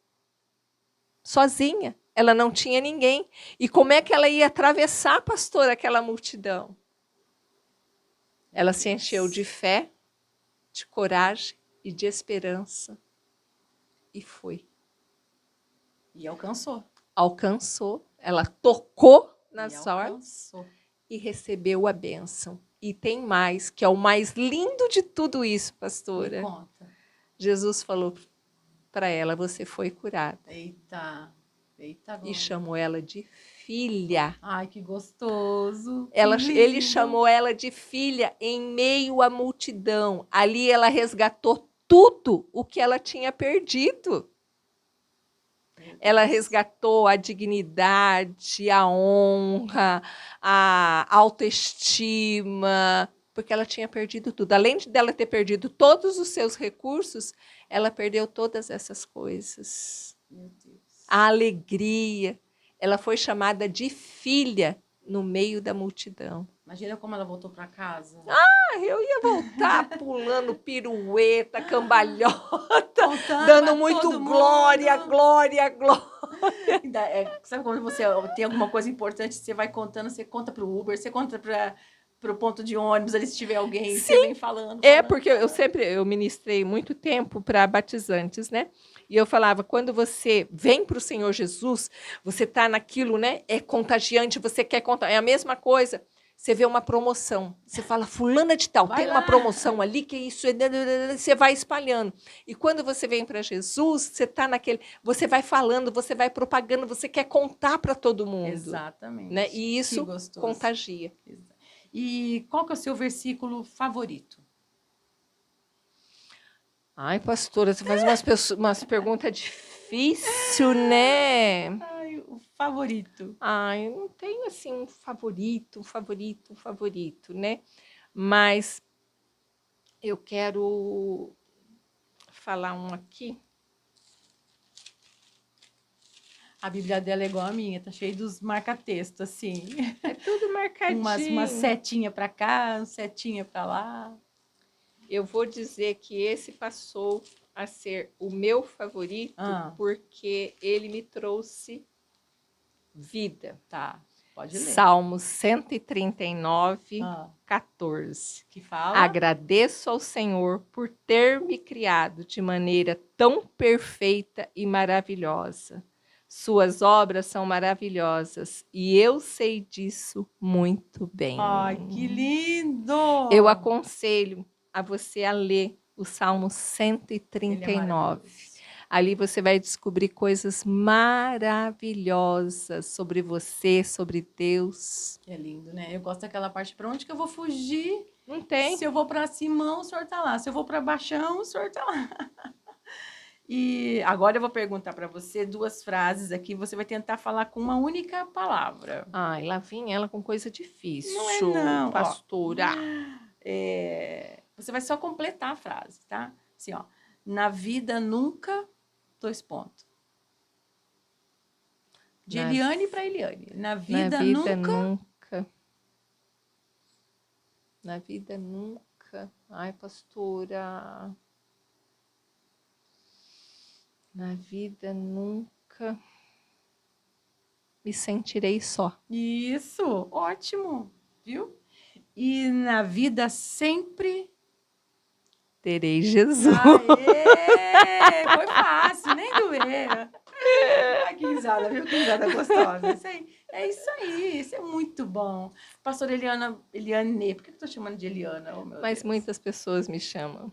sozinha. Ela não tinha ninguém. E como é que ela ia atravessar, pastor, aquela multidão? Ela se encheu de fé, de coragem e de esperança. E foi. E alcançou. Alcançou. Ela tocou na E sorte alcançou. e recebeu a bênção. E tem mais, que é o mais lindo de tudo isso, pastora. Me conta. Jesus falou para ela, você foi curada. Eita. Eita, E glória. chamou ela de filha. Ai, que gostoso. Ele chamou ela de filha em meio à multidão. Ali ela resgatou tudo o que ela tinha perdido. Ela resgatou a dignidade, a honra, a autoestima, porque ela tinha perdido tudo. Além dela ter perdido todos os seus recursos, ela perdeu todas essas coisas. Meu Deus. A alegria. Ela foi chamada de filha no meio da multidão. Imagina como ela voltou para casa. Eu ia voltar pulando pirueta, cambalhota, Contando dando pra muito todo glória, mundo. glória, glória. Sabe quando você tem alguma coisa importante, você vai contando, você conta pro Uber, você conta pro ponto de ônibus, ali se tiver alguém, Sim. você vem falando. Porque eu ministrei muito tempo para batizantes, né? E eu falava, quando você vem para o Senhor Jesus, você está naquilo, né? É contagiante, você quer contar. É a mesma coisa. Você vê uma promoção, você fala, fulana de tal, tem uma promoção ali, que isso, você vai espalhando. E quando você vem para Jesus, você está naquele, você vai falando, você vai propagando, você quer contar para todo mundo. Exatamente. Né? E isso contagia. E qual que é o seu versículo favorito? Ai, pastora, você faz umas perguntas difíceis, né? Ai, o favorito. Ai, eu não tenho assim um favorito, né? Mas eu quero falar um aqui. A Bíblia dela é igual a minha, tá cheia dos marca-texto, assim. É tudo marcadinho. Uma setinha para cá, uma setinha para lá. Eu vou dizer que esse passou a ser o meu favorito porque ele me trouxe vida. Tá, pode ler. Salmos 139, 14. Que fala? Agradeço ao Senhor por ter me criado de maneira tão perfeita e maravilhosa. Suas obras são maravilhosas e eu sei disso muito bem. Ai, que lindo! Eu aconselho a você a ler o Salmo 139. Ali você vai descobrir coisas maravilhosas sobre você, sobre Deus. É lindo, né? Eu gosto daquela parte, para onde que eu vou fugir? Não tem. Se eu vou para cima, o senhor tá lá. Se eu vou para baixão, o senhor tá lá. E agora eu vou perguntar para você 2 frases aqui. Você vai tentar falar com uma única palavra. Ai, lá vem ela com coisa difícil. Não é não, pastora. Você vai só completar a frase, tá? Assim, ó. Na vida nunca... 2 pontos. De Eliane para Eliane. Na vida nunca. Na vida nunca. Ai, pastora. Na vida nunca me sentirei só. Isso, ótimo, viu? E na vida sempre terei Jesus. Aê! Foi fácil, nem doeu. Ai, que risada, viu? Que risada gostosa. Isso aí, isso é muito bom. Pastora Eliane, por que eu tô chamando de Eliana? Oh, meu Mas Deus. muitas pessoas me chamam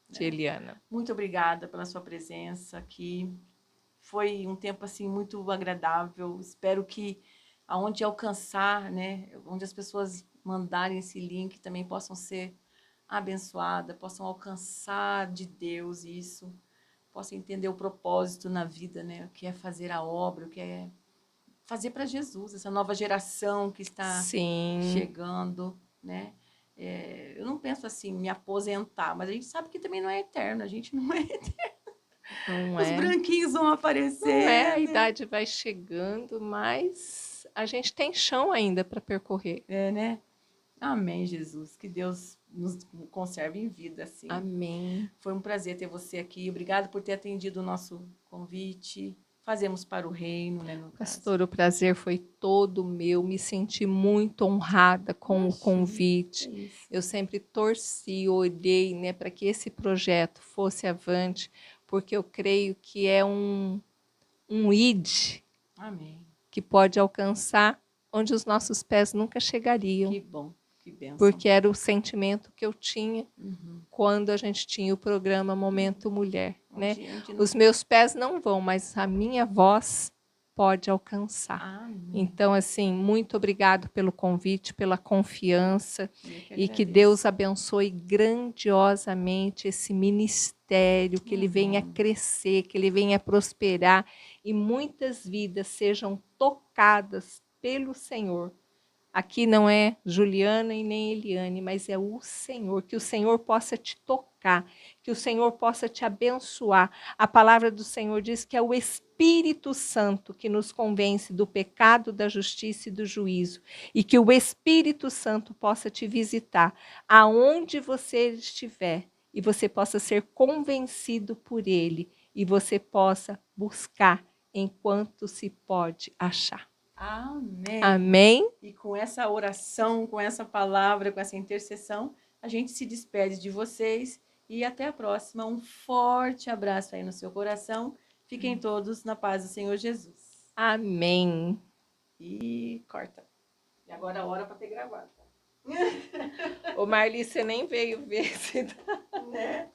de Eliana. Muito obrigada pela sua presença aqui. Foi um tempo, assim, muito agradável. Espero que aonde alcançar, né? Onde as pessoas mandarem esse link também possam ser abençoadas, possam alcançar de Deus isso, possam entender o propósito na vida, né? O que é fazer a obra, o que é fazer para Jesus, essa nova geração que está chegando, né? Eu não penso assim, me aposentar, mas a gente sabe que também não é eterno, a gente não é eterno. Não Os branquinhos vão aparecer. Não é, a né? idade vai chegando, mas a gente tem chão ainda para percorrer. É, né? Amém, Jesus. Que Deus nos conserve em vida, assim. Amém. Foi um prazer ter você aqui. Obrigado por ter atendido o nosso convite. Fazemos para o reino, né, no Pastor, caso. o prazer foi todo meu. Me senti muito honrada com o convite. É isso. Eu sempre torci, orei, né, para que esse projeto fosse avante, porque eu creio que é um id Amém. que pode alcançar onde os nossos pés nunca chegariam. Que bom, que bênção. Porque era o sentimento que eu tinha Uhum. quando a gente tinha o programa Momento Mulher, né? Onde Os meus pés não vão, mas a minha voz pode alcançar. Amém. Então, assim, muito obrigado pelo convite, pela confiança e que agradeço. Deus abençoe grandiosamente esse ministério, que ele venha crescer, que ele venha prosperar e muitas vidas sejam tocadas pelo Senhor. Aqui não é Juliana e nem Eliane, mas é o Senhor. Que o Senhor possa te tocar, que o Senhor possa te abençoar. A palavra do Senhor diz que é o Espírito Santo que nos convence do pecado, da justiça e do juízo. E que o Espírito Santo possa te visitar aonde você estiver e você possa ser convencido por ele e você possa buscar enquanto se pode achar. Amém. Amém. E com essa oração, com essa palavra, com essa intercessão, a gente se despede de vocês e até a próxima. Um forte abraço aí no seu coração. Fiquem todos na paz do Senhor Jesus. Amém. E corta. E agora a hora para ter gravado. Ô Marli, você nem veio ver se... Né?